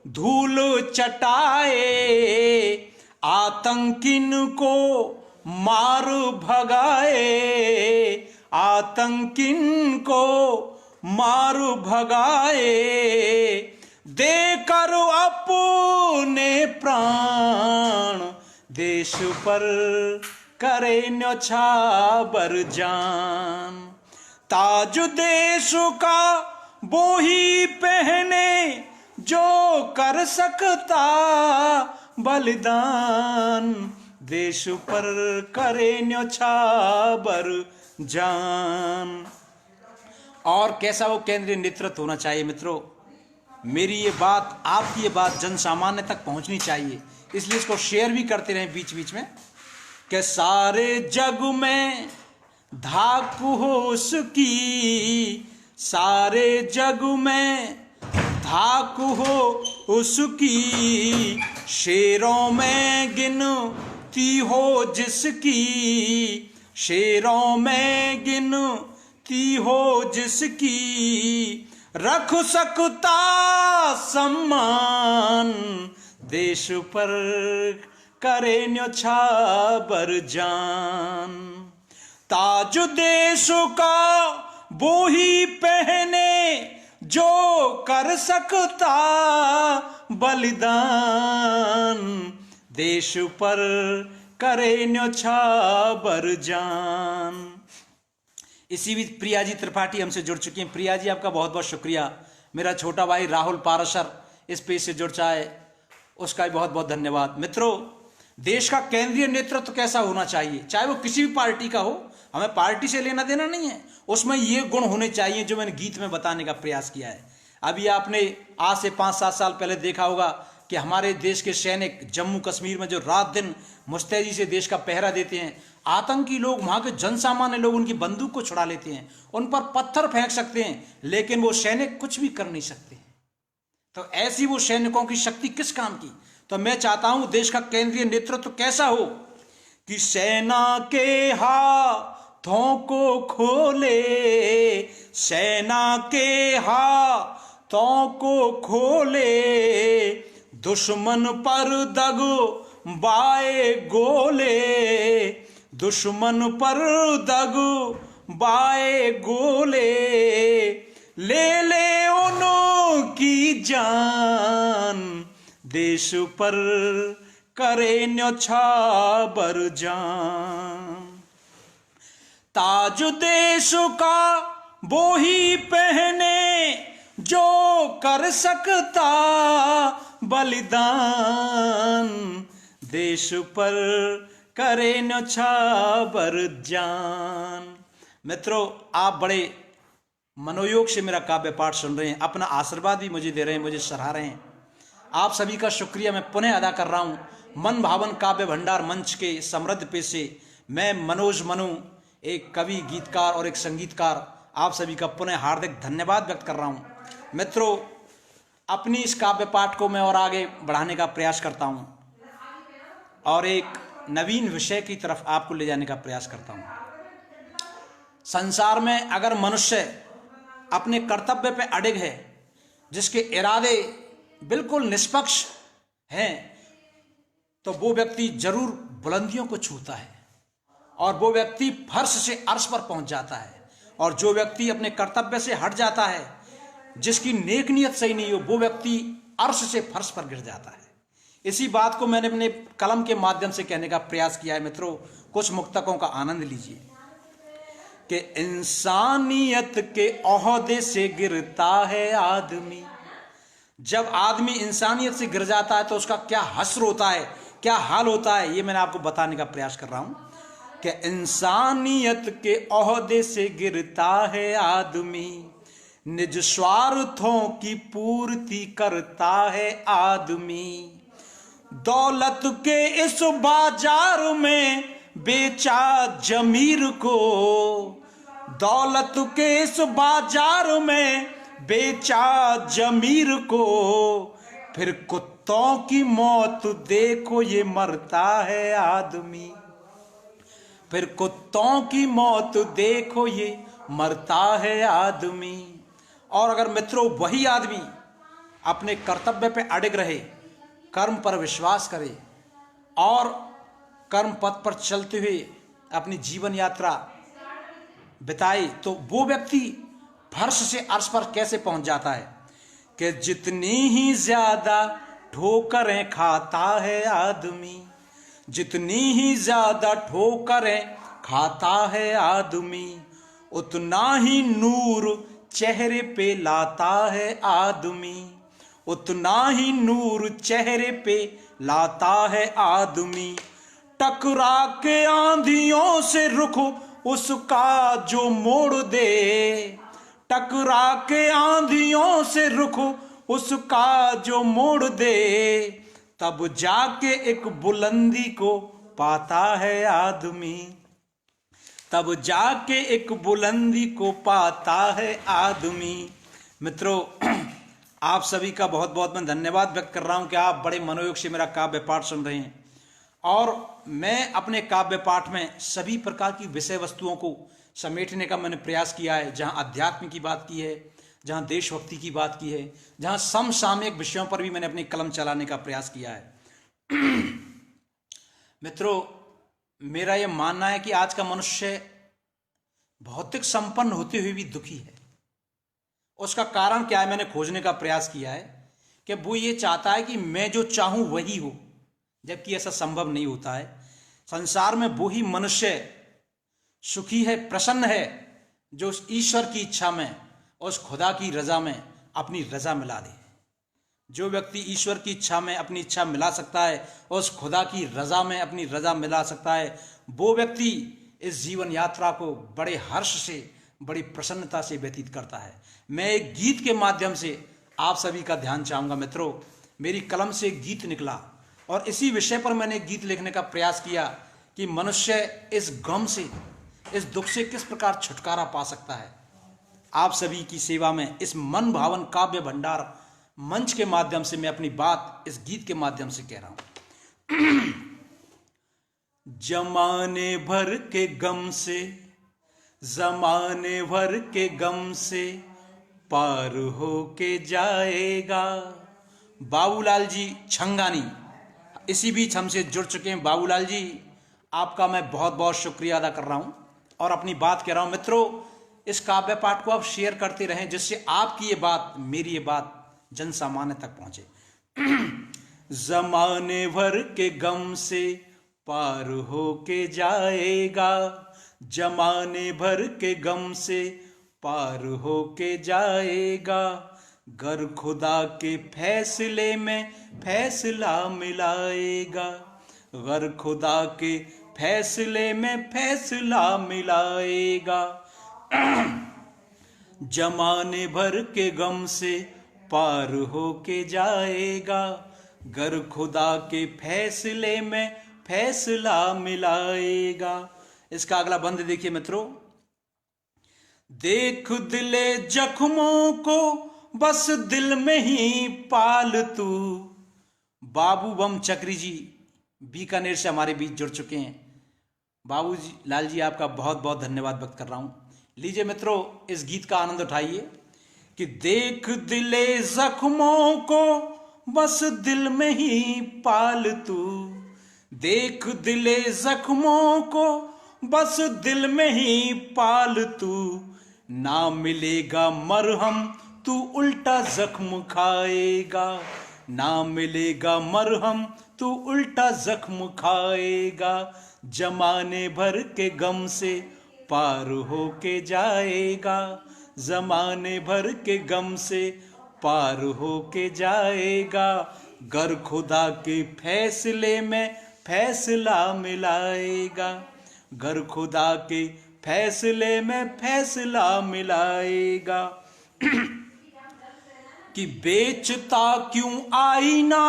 धूल चटाए, आतंकिन को मार भगाए, आतंकिन को मार भगाए, देकर अपने प्राण, देश पर करे न्योछावर जान, ताज देश का वो ही पहने जो कर सकता बलिदान, देश पर करे न्योछावर जान। और कैसा वो केंद्रीय नेतृत्व होना चाहिए मित्रों। मेरी ये बात, आपकी ये बात जन सामान्य तक पहुंचनी चाहिए, इसलिए इसको शेयर भी करते रहें बीच बीच में कि सारे जग में धाक हो उसकी, सारे जग में धाक हो उसकी, शेरों में गिनती हो जिसकी, शेरों में गिनती हो जिसकी, रख सकता सम्मान, देश पर करे न्योछावर जान, ताज देश का वो ही पहने जो कर सकता बलिदान, देश पर करे न्योछावर जान। इसी बीच प्रिया जी त्रिपाठी हमसे जुड़ चुकी हैं। प्रिया जी आपका बहुत बहुत शुक्रिया। मेरा छोटा भाई राहुल पाराशर इस पेज से जुड़ चाहे, उसका भी बहुत बहुत धन्यवाद। मित्रों, देश का केंद्रीय नेतृत्व कैसा होना चाहिए, चाहे वो किसी भी पार्टी का हो, हमें पार्टी से लेना देना नहीं है, उसमें ये गुण होने चाहिए जो मैंने गीत में बताने का प्रयास किया है। अभी आपने आज से 5-7 साल पहले देखा होगा कि हमारे देश के सैनिक जम्मू कश्मीर में जो रात दिन मुस्तैदी से देश का पहरा देते हैं, आतंकी लोग, वहां के जनसामान्य लोग उनकी बंदूक को छुड़ा लेते हैं, उन पर पत्थर फेंक सकते हैं, लेकिन वो सैनिक कुछ भी कर नहीं सकते। तो ऐसी वो सैनिकों की शक्ति किस काम की। तो मैं चाहता हूं देश का केंद्रीय नेतृत्व कैसा हो कि सेना के हाथों को खोले, सेना के हाथों को खोले, दुश्मन पर दग बाए गोले, दुश्मन पर दग बाए गोले, ले ले उनकी जान, देश पर करे न्योछावर जान। ताज देश का वो ही पहने जो कर सकता बलिदान, देश पर करे न्योछावर जान। मित्रों, आप बड़े मनोयोग से मेरा काव्य पाठ सुन रहे हैं, अपना आशीर्वाद भी मुझे दे रहे हैं, मुझे सराह रहे हैं। आप सभी का शुक्रिया मैं पुनः अदा कर रहा हूं। मन भावन काव्य भंडार मंच के समृद्ध पेश से मैं मनोज मनु, एक कवि, गीतकार और एक संगीतकार, आप सभी का पुनः हार्दिक धन्यवाद व्यक्त कर रहा हूं। मित्रों, अपनी इस काव्य पाठ को मैं और आगे बढ़ाने का प्रयास करता हूं और एक नवीन विषय की तरफ आपको ले जाने का प्रयास करता हूं। संसार में अगर मनुष्य अपने कर्तव्य पे अडिग है, जिसके इरादे बिल्कुल निष्पक्ष हैं, तो वो व्यक्ति जरूर बुलंदियों को छूता है और वो व्यक्ति फर्श से अर्श पर पहुंच जाता है। और जो व्यक्ति अपने कर्तव्य से हट जाता है, जिसकी नेक नियत सही नहीं हो, वो व्यक्ति अर्श से फर्श पर गिर जाता है। इसी बात को मैंने अपने कलम के माध्यम से कहने का प्रयास किया है। मित्रों, कुछ मुक्तकों का आनंद लीजिए कि इंसानियत के ओहदे से गिरता है आदमी। जब आदमी इंसानियत से गिर जाता है तो उसका क्या हश्र होता है, क्या हाल होता है, ये मैंने आपको बताने का प्रयास कर रहा हूं कि इंसानियत के ओहदे से गिरता है आदमी, निज स्वार्थों की पूर्ति करता है आदमी, दौलत के इस बाजार में बेचा जमीर को, दौलत के इस बाजार में बेचा जमीर को, फिर कुत्तों की मौत देखो ये मरता है आदमी, फिर कुत्तों की मौत देखो ये मरता है आदमी। और अगर मित्रों वही आदमी अपने कर्तव्य पे अडिग रहे, कर्म पर विश्वास करे और कर्म पथ पर चलते हुए अपनी जीवन यात्रा बिताए, तो वो व्यक्ति फर्श से अर्श पर कैसे पहुंच जाता है कि जितनी ही ज्यादा ठोकरें खाता है आदमी, जितनी ही ज्यादा ठोकरें खाता है आदमी, उतना ही नूर चेहरे पे लाता है आदमी, उतना ही नूर चेहरे पे लाता है आदमी। टकरा के आंधियों से रुख उसका जो मोड़ दे, टकरा के आंधियों से रुख उसका जो मोड़ दे, तब जाके एक बुलंदी को पाता है आदमी, तब जाके एक बुलंदी को पाता है आदमी। मित्रों, आप सभी का बहुत बहुत मैं धन्यवाद व्यक्त कर रहा हूं कि आप बड़े मनोयोग से मेरा काव्य पाठ सुन रहे हैं। और मैं अपने काव्य पाठ में सभी प्रकार की विषय वस्तुओं को समेटने का मैंने प्रयास किया है, जहां अध्यात्म की बात की है, जहां देशभक्ति की बात की है, जहां समसामयिक विषयों पर भी मैंने अपनी कलम चलाने का प्रयास किया है। मित्रों, मेरा यह मानना है कि आज का मनुष्य भौतिक संपन्न होते हुए भी दुखी है। उसका कारण क्या है, मैंने खोजने का प्रयास किया है कि वो ये चाहता है कि मैं जो चाहूं वही हो, जबकि ऐसा संभव नहीं होता है। संसार में वो ही मनुष्य सुखी है, प्रसन्न है, जो उस ईश्वर की इच्छा में, उस खुदा की रजा में अपनी रजा मिला दे। जो व्यक्ति ईश्वर की इच्छा में अपनी इच्छा मिला सकता है, उस खुदा की रजा में अपनी रजा मिला सकता है, वो व्यक्ति इस जीवन यात्रा को बड़े हर्ष से, बड़ी प्रसन्नता से व्यतीत करता है। मैं एक गीत के माध्यम से आप सभी का ध्यान चाहूंगा। मित्रों, मेरी कलम से एक गीत निकला और इसी विषय पर मैंने एक गीत लिखने का प्रयास किया कि मनुष्य इस गम से, इस दुख से किस प्रकार छुटकारा पा सकता है। आप सभी की सेवा में इस मन भावन काव्य भंडार मंच के माध्यम से मैं अपनी बात इस गीत के माध्यम से कह रहा हूं। जमाने भर के गम से, जमाने भर के गम से पार हो के जाएगा। बाबूलाल जी छंगानी इसी बीच हमसे जुड़ चुके हैं। बाबूलाल जी, आपका मैं बहुत बहुत शुक्रिया अदा कर रहा हूं और अपनी बात कह रहा हूं। मित्रों, इस काव्य पाठ को आप शेयर करते रहें, जिससे आपकी ये बात, मेरी ये बात जन सामान्य तक पहुंचे। जमाने भर के गम से पार हो के जाएगा, जमाने भर के गम से पार हो के जाएगा। गर खुदा के फैसले में फैसला मिलाएगा, गर खुदा के फैसले में फैसला मिलाएगा। जमाने भर के गम से पार हो के जाएगा, गर खुदा के फैसले में फैसला मिलाएगा। इसका अगला बंद देखिए मित्रों। देख दिले जख्मों को बस दिल में ही पाल तू। बाबू बम चक्री जी बीकानेर से हमारे बीच जुड़ चुके हैं। बाबू जी, लाल जी, आपका बहुत बहुत धन्यवाद व्यक्त कर रहा हूं। लीजिए मित्रों, इस गीत का आनंद उठाइए कि देख दिले जख्मों को बस दिल में ही पाल तू, देख दिले जख्मों को बस दिल में ही पाल तू। ना मिलेगा मरहम तू उल्टा जख्म खाएगा, ना मिलेगा मरहम तू उल्टा जख्म खाएगा। जमाने भर के गम से पार हो के जाएगा, जमाने भर के गम से पार हो के जाएगा। गर खुदा के फैसले में फैसला मिलाएगा, गर खुदा के फैसले में फैसला मिलाएगा। कि बेचता क्यों आईना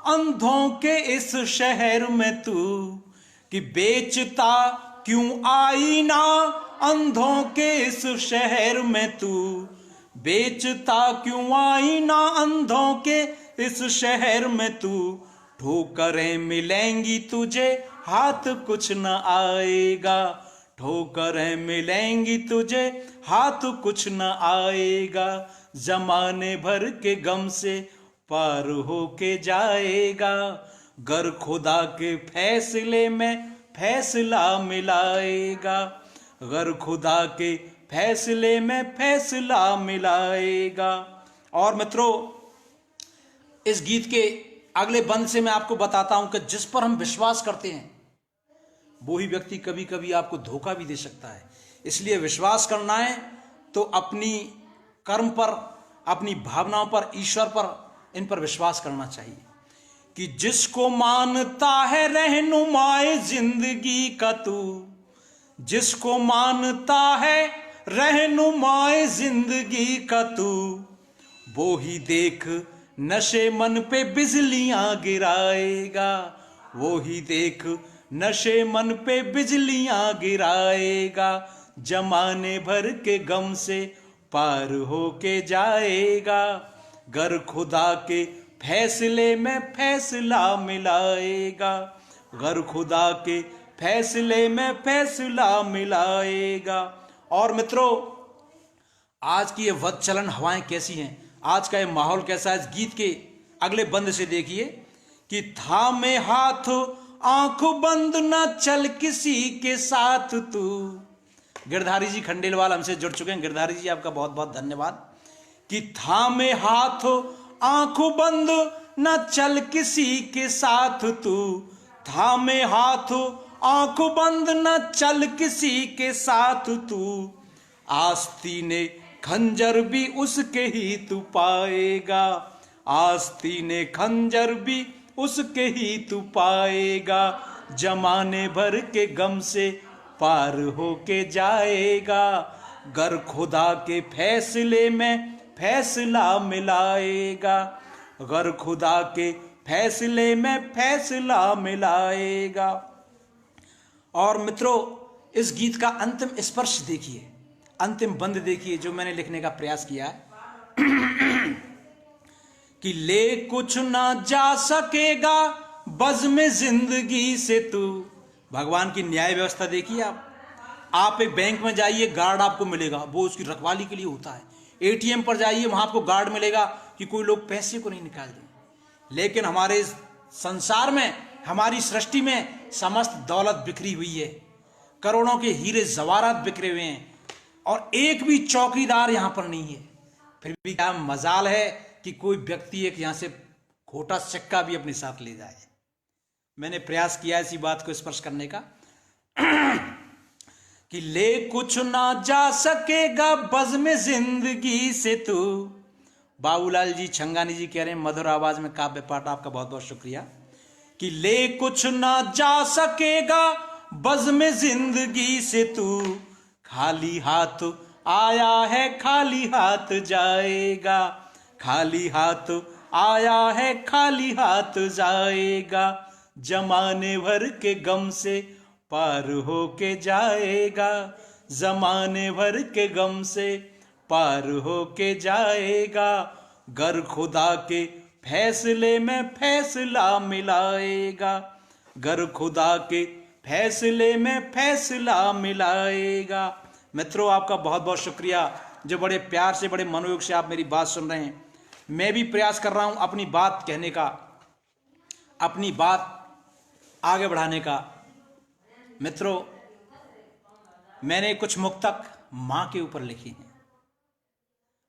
अंधों के इस शहर में तू, कि बेचता क्यों आईना अंधों के इस शहर में तू, बेचता क्यों आईना अंधों के इस शहर में तू। ठोकरें मिलेंगी तुझे हाथ कुछ न आएगा, ठोकरें मिलेंगी तुझे हाथ कुछ न आएगा। जमाने भर के गम से पार हो के जाएगा, गर खुदा के फैसले में फैसला मिलाएगा, गर खुदा के फैसले में फैसला मिलाएगा। और मित्रों, इस गीत के अगले बंद से मैं आपको बताता हूं कि जिस पर हम विश्वास करते हैं वो ही व्यक्ति कभी कभी आपको धोखा भी दे सकता है। इसलिए विश्वास करना है तो अपनी कर्म पर, अपनी भावनाओं पर, ईश्वर पर, इन पर विश्वास करना चाहिए। कि जिसको मानता है रहनुमाए जिंदगी का तू, जिसको मानता है रहनुमाए जिंदगी का तू, वो ही देख नशे मन पे बिजलियां गिराएगा, वो ही देख नशे मन पे बिजलियां गिराएगा। जमाने भर के गम से पार हो के जाएगा, गर खुदा के फैसले में फैसला मिलाएगा, गर खुदा के फैसले में फैसला मिलाएगा। और मित्रों, आज की ये वत्सलन हवाएं कैसी हैं, आज का ये माहौल कैसा है, इस गीत के अगले बंद से देखिए। कि थामे हाथ आंख बंद न चल किसी के साथ तू, गिरधारी जी खंडेलवाल हमसे जुड़ चुके हैं। गिरधारी जी आपका बहुत बहुत धन्यवाद। कि थामे हाथ आंखों बंद न चल किसी के साथ तू, थामे हाथ आंखों बंद न चल किसी के साथ तू, आस्तीन खंजर भी उसके ही तू पाएगा, आस्तीन खंजर भी उसके ही तू पाएगा, जमाने भर के गम से पार होके जाएगा, गर खुदा के फैसले में फैसला मिलाएगा, गर खुदा के फैसले में फैसला मिलाएगा। और मित्रों, इस गीत का अंतिम स्पर्श देखिए, अंतिम बंद देखिए जो मैंने लिखने का प्रयास किया है। कि ले कुछ ना जा सकेगा बज़ में जिंदगी से तू। भगवान की न्याय व्यवस्था देखिए आप एक बैंक में जाइए, गार्ड आपको मिलेगा, वो उसकी रखवाली के लिए होता है। एटीएम पर जाइए, वहां आपको गार्ड मिलेगा कि कोई लोग पैसे को नहीं निकाल दें। लेकिन हमारे संसार में, हमारी सृष्टि में समस्त दौलत बिखरी हुई है, करोड़ों के हीरे जवाहरात बिखरे हुए हैं, और एक भी चौकीदार यहां पर नहीं है। फिर भी क्या मजाल है कि कोई व्यक्ति एक यहां से खोटा सिक्का भी अपने साथ ले जाए। मैंने प्रयास किया इसी बात को स्पर्श करने का। कि ले कुछ ना जा सकेगा बज़ में जिंदगी से तू। बाबूलाल जी छंगानी जी कह रहे हैं मधुर आवाज में काव्य पाठ, आपका बहुत बहुत शुक्रिया। कि ले कुछ ना जा सकेगा बज़ में जिंदगी से तू, खाली हाथ आया है खाली हाथ जाएगा, खाली हाथ आया है खाली हाथ जाएगा, जमाने भर के गम से पार होके जाएगा, जमाने भर के गम से पार होके जाएगा, गर खुदा के फैसले में फैसला मिलाएगा, गर खुदा के फैसले में फैसला मिलाएगा। मित्रों, आपका बहुत बहुत शुक्रिया जो बड़े प्यार से, बड़े मनोयोग से आप मेरी बात सुन रहे हैं। मैं भी प्रयास कर रहा हूं अपनी बात कहने का, अपनी बात आगे बढ़ाने का। मित्रों, मैंने कुछ मुक्तक मां के ऊपर लिखी हैं।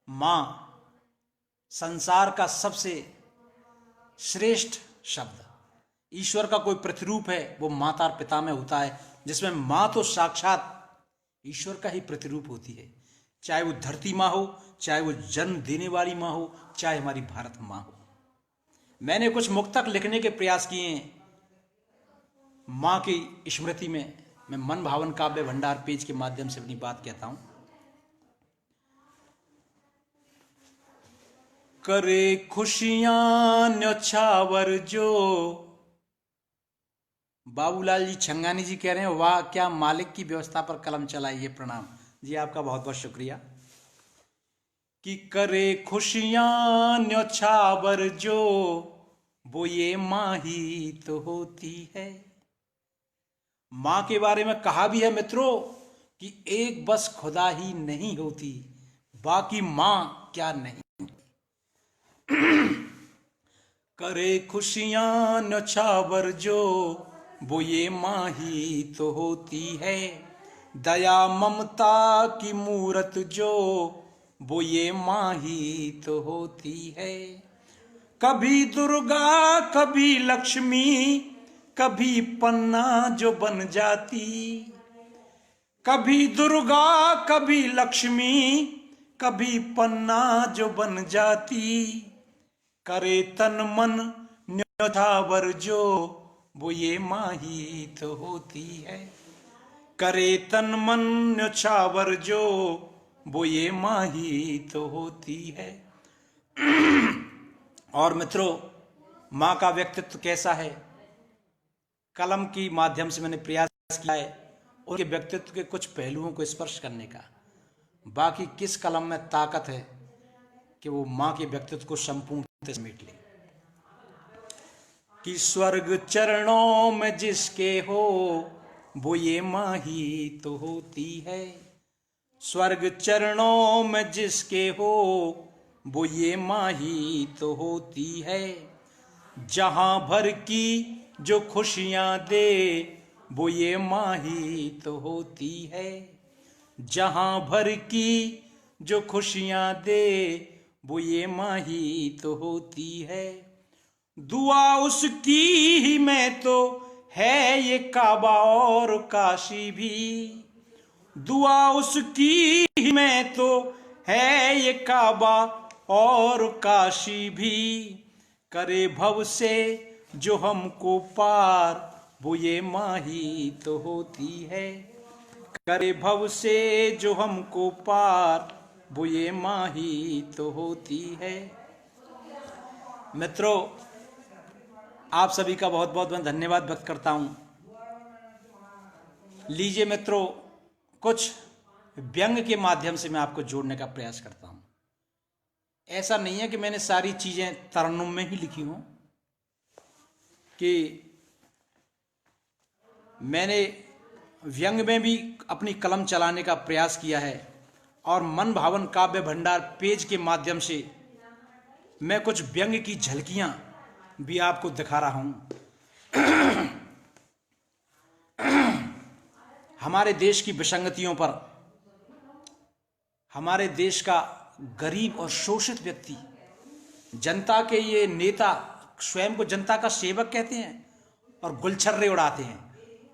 मां संसार का सबसे श्रेष्ठ शब्द, ईश्वर का कोई प्रतिरूप है वो माता और पिता में होता है, जिसमें मां तो साक्षात ईश्वर का ही प्रतिरूप होती है। चाहे वो धरती मां हो, चाहे वो जन्म देने वाली मां हो, चाहे हमारी भारत मां हो। मैंने कुछ मुक्तक लिखने के प्रयास किए हैं मां की स्मृति में। मैं मन भावन काव्य भंडार पेज के माध्यम से अपनी बात कहता हूं। करे खुशियां न्योछावर जो। बाबूलाल जी छंगानी जी कह रहे हैं वाह क्या मालिक की व्यवस्था पर कलम चलाइए, प्रणाम जी, आपका बहुत बहुत शुक्रिया। कि करे खुशियां न्योछावर जो, वो ये मां ही तो होती है। मां के बारे में कहा भी है मित्रों कि एक बस खुदा ही नहीं होती, बाकी मां क्या नहीं। करे खुशियां न्योछावर जो, वो ये मां ही तो होती है। दया ममता की मूरत जो, वो ये मां ही तो होती है। कभी दुर्गा कभी लक्ष्मी, कभी पन्ना जो बन जाती, कभी दुर्गा कभी लक्ष्मी, कभी पन्ना जो बन जाती। करे तन मन न्योछावर जो, वो ये मां ही तो होती है। करे तन मन न्योछावर जो, वो ये मां ही तो होती है। और मित्रों, मां का व्यक्तित्व कैसा है, कलम की माध्यम से मैंने प्रयास किया है उनके व्यक्तित्व के कुछ पहलुओं को स्पर्श करने का। बाकी किस कलम में ताकत है कि वो मां के व्यक्तित्व को संपूर्ण समेट ले। कि स्वर्ग चरणों में जिसके हो, वो ये मां ही तो होती है। स्वर्ग चरणों में जिसके हो, वो ये मां ही तो होती है। जहां भर की जो खुशियां दे, वो ये मां ही तो होती है। जहां भर की जो खुशियां दे वो ये माँ ही तो होती है। दुआ उसकी ही में तो है ये काबा और काशी भी। दुआ उसकी ही में तो है ये काबा और काशी भी। करे भव से जो हमको पार वो ये माँ ही तो होती है। करे भव से जो हमको पार वो ये माँ ही तो होती है। मित्रों, आप सभी का बहुत बहुत मैं धन्यवाद व्यक्त करता हूं। लीजिए मित्रों, कुछ व्यंग के माध्यम से मैं आपको जोड़ने का प्रयास करता हूं। ऐसा नहीं है कि मैंने सारी चीजें तरन्नुम में ही लिखी हों, कि मैंने व्यंग में भी अपनी कलम चलाने का प्रयास किया है और मन भावन काव्य भंडार पेज के माध्यम से मैं कुछ व्यंग की झलकियां भी आपको दिखा रहा हूं। हमारे देश की विसंगतियों पर, हमारे देश का गरीब और शोषित व्यक्ति, जनता के ये नेता स्वयं को जनता का सेवक कहते हैं और गुलछर्रे उड़ाते हैं,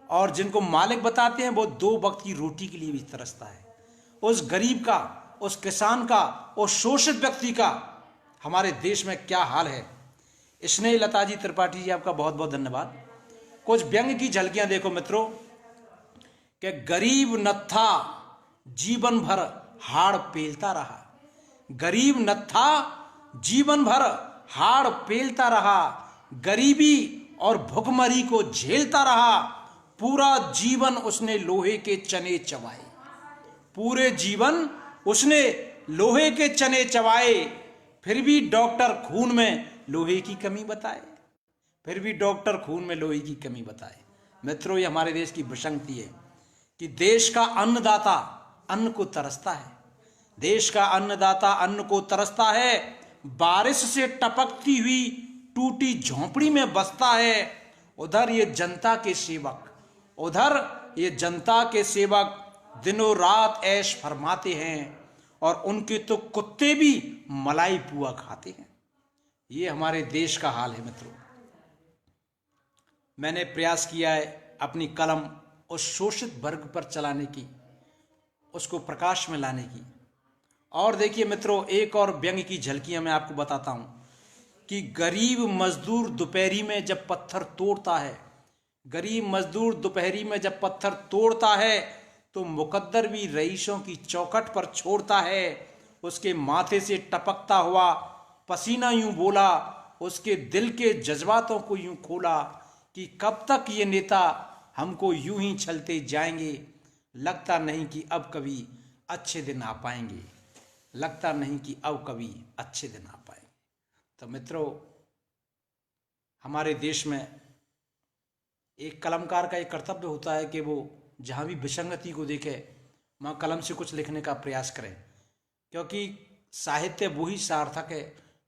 और जिनको मालिक बताते हैं वो 2 वक्त की रोटी के लिए भी तरसता है। उस गरीब का, उस किसान का, उस शोषित व्यक्ति का हमारे देश में क्या हाल है। स्नेह लता जी त्रिपाठी जी, आपका बहुत बहुत धन्यवाद। कुछ व्यंग की झलकियां देखो मित्रों, कि गरीब नत्था जीवन भर हाड़ पेलता रहा। गरीब नत्था जीवन भर हाड़ पेलता रहा। गरीबी और भुखमरी को झेलता रहा। पूरा जीवन उसने लोहे के चने चबाए। पूरे जीवन उसने लोहे के चने चबाए। फिर भी डॉक्टर खून में लोहे की कमी बताए। फिर भी डॉक्टर खून में लोहे की कमी बताए। मित्रों, ये हमारे देश की विसंगति है कि देश का अन्नदाता अन्न को तरसता है। देश का अन्नदाता अन्न को तरसता है। बारिश से टपकती हुई टूटी झोंपड़ी में बसता है। उधर ये जनता के सेवक, उधर ये जनता के सेवक दिनों रात ऐश फरमाते हैं, और उनके तो कुत्ते भी मलाई पुआ खाते हैं। ये हमारे देश का हाल है मित्रों। मैंने प्रयास किया है अपनी कलम उस शोषित वर्ग पर चलाने की, उसको प्रकाश में लाने की। और देखिए मित्रों, एक और व्यंग की झलकियां मैं आपको बताता हूं कि गरीब मजदूर दोपहरी में जब पत्थर तोड़ता है, गरीब मजदूर दोपहरी में जब पत्थर तोड़ता है तो मुकद्दर भी रईसों की चौखट पर छोड़ता है। उसके माथे से टपकता हुआ पसीना यूं बोला, उसके दिल के जज्बातों को यूं खोला कि कब तक ये नेता हमको यूं ही छलते जाएंगे। लगता नहीं कि अब कभी अच्छे दिन आ पाएंगे। लगता नहीं कि अब कभी अच्छे दिन आ पाएंगे। तो मित्रों, हमारे देश में एक कलमकार का एक कर्तव्य होता है कि वो जहाँ भी विसंगति को देखे वहाँ कलम से कुछ लिखने का प्रयास करें, क्योंकि साहित्य वही सार्थक है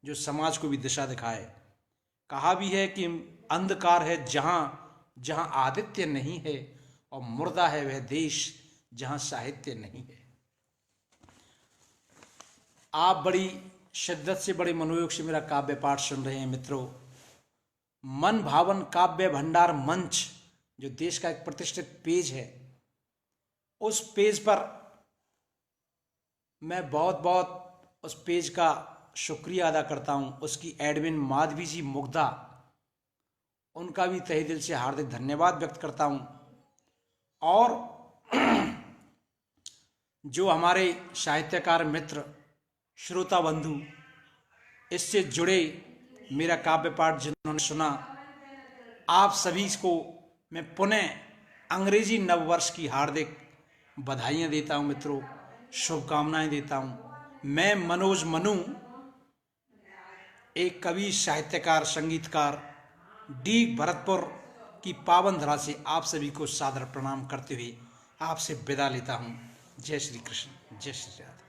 जो समाज को भी दिशा दिखाए। कहा भी है कि अंधकार है जहाँ जहाँ आदित्य नहीं है, और मुर्दा है वह देश जहाँ साहित्य नहीं है। आप बड़ी शिद्दत से, बड़े मनोयोग से मेरा काव्य पाठ सुन रहे हैं मित्रों। मन भावन काव्य भंडार मंच, जो देश का एक प्रतिष्ठित पेज है, उस पेज पर मैं बहुत बहुत उस पेज का शुक्रिया अदा करता हूं। उसकी एडमिन माधवी जी मुग्धा, उनका भी तहे दिल से हार्दिक धन्यवाद व्यक्त करता हूं। और जो हमारे साहित्यकार मित्र, श्रोता बंधु, इससे जुड़े मेरा काव्य पाठ जिन्होंने सुना, आप सभी को मैं पुनः अंग्रेजी नववर्ष की हार्दिक बधाइयाँ देता हूँ मित्रों, शुभकामनाएं देता हूँ। मैं मनोज मनु, एक कवि, साहित्यकार, संगीतकार, डी भरतपुर की पावन धरा से आप सभी को सादर प्रणाम करते हुए आपसे विदा लेता हूँ। जय श्री कृष्ण, जय श्री राधे।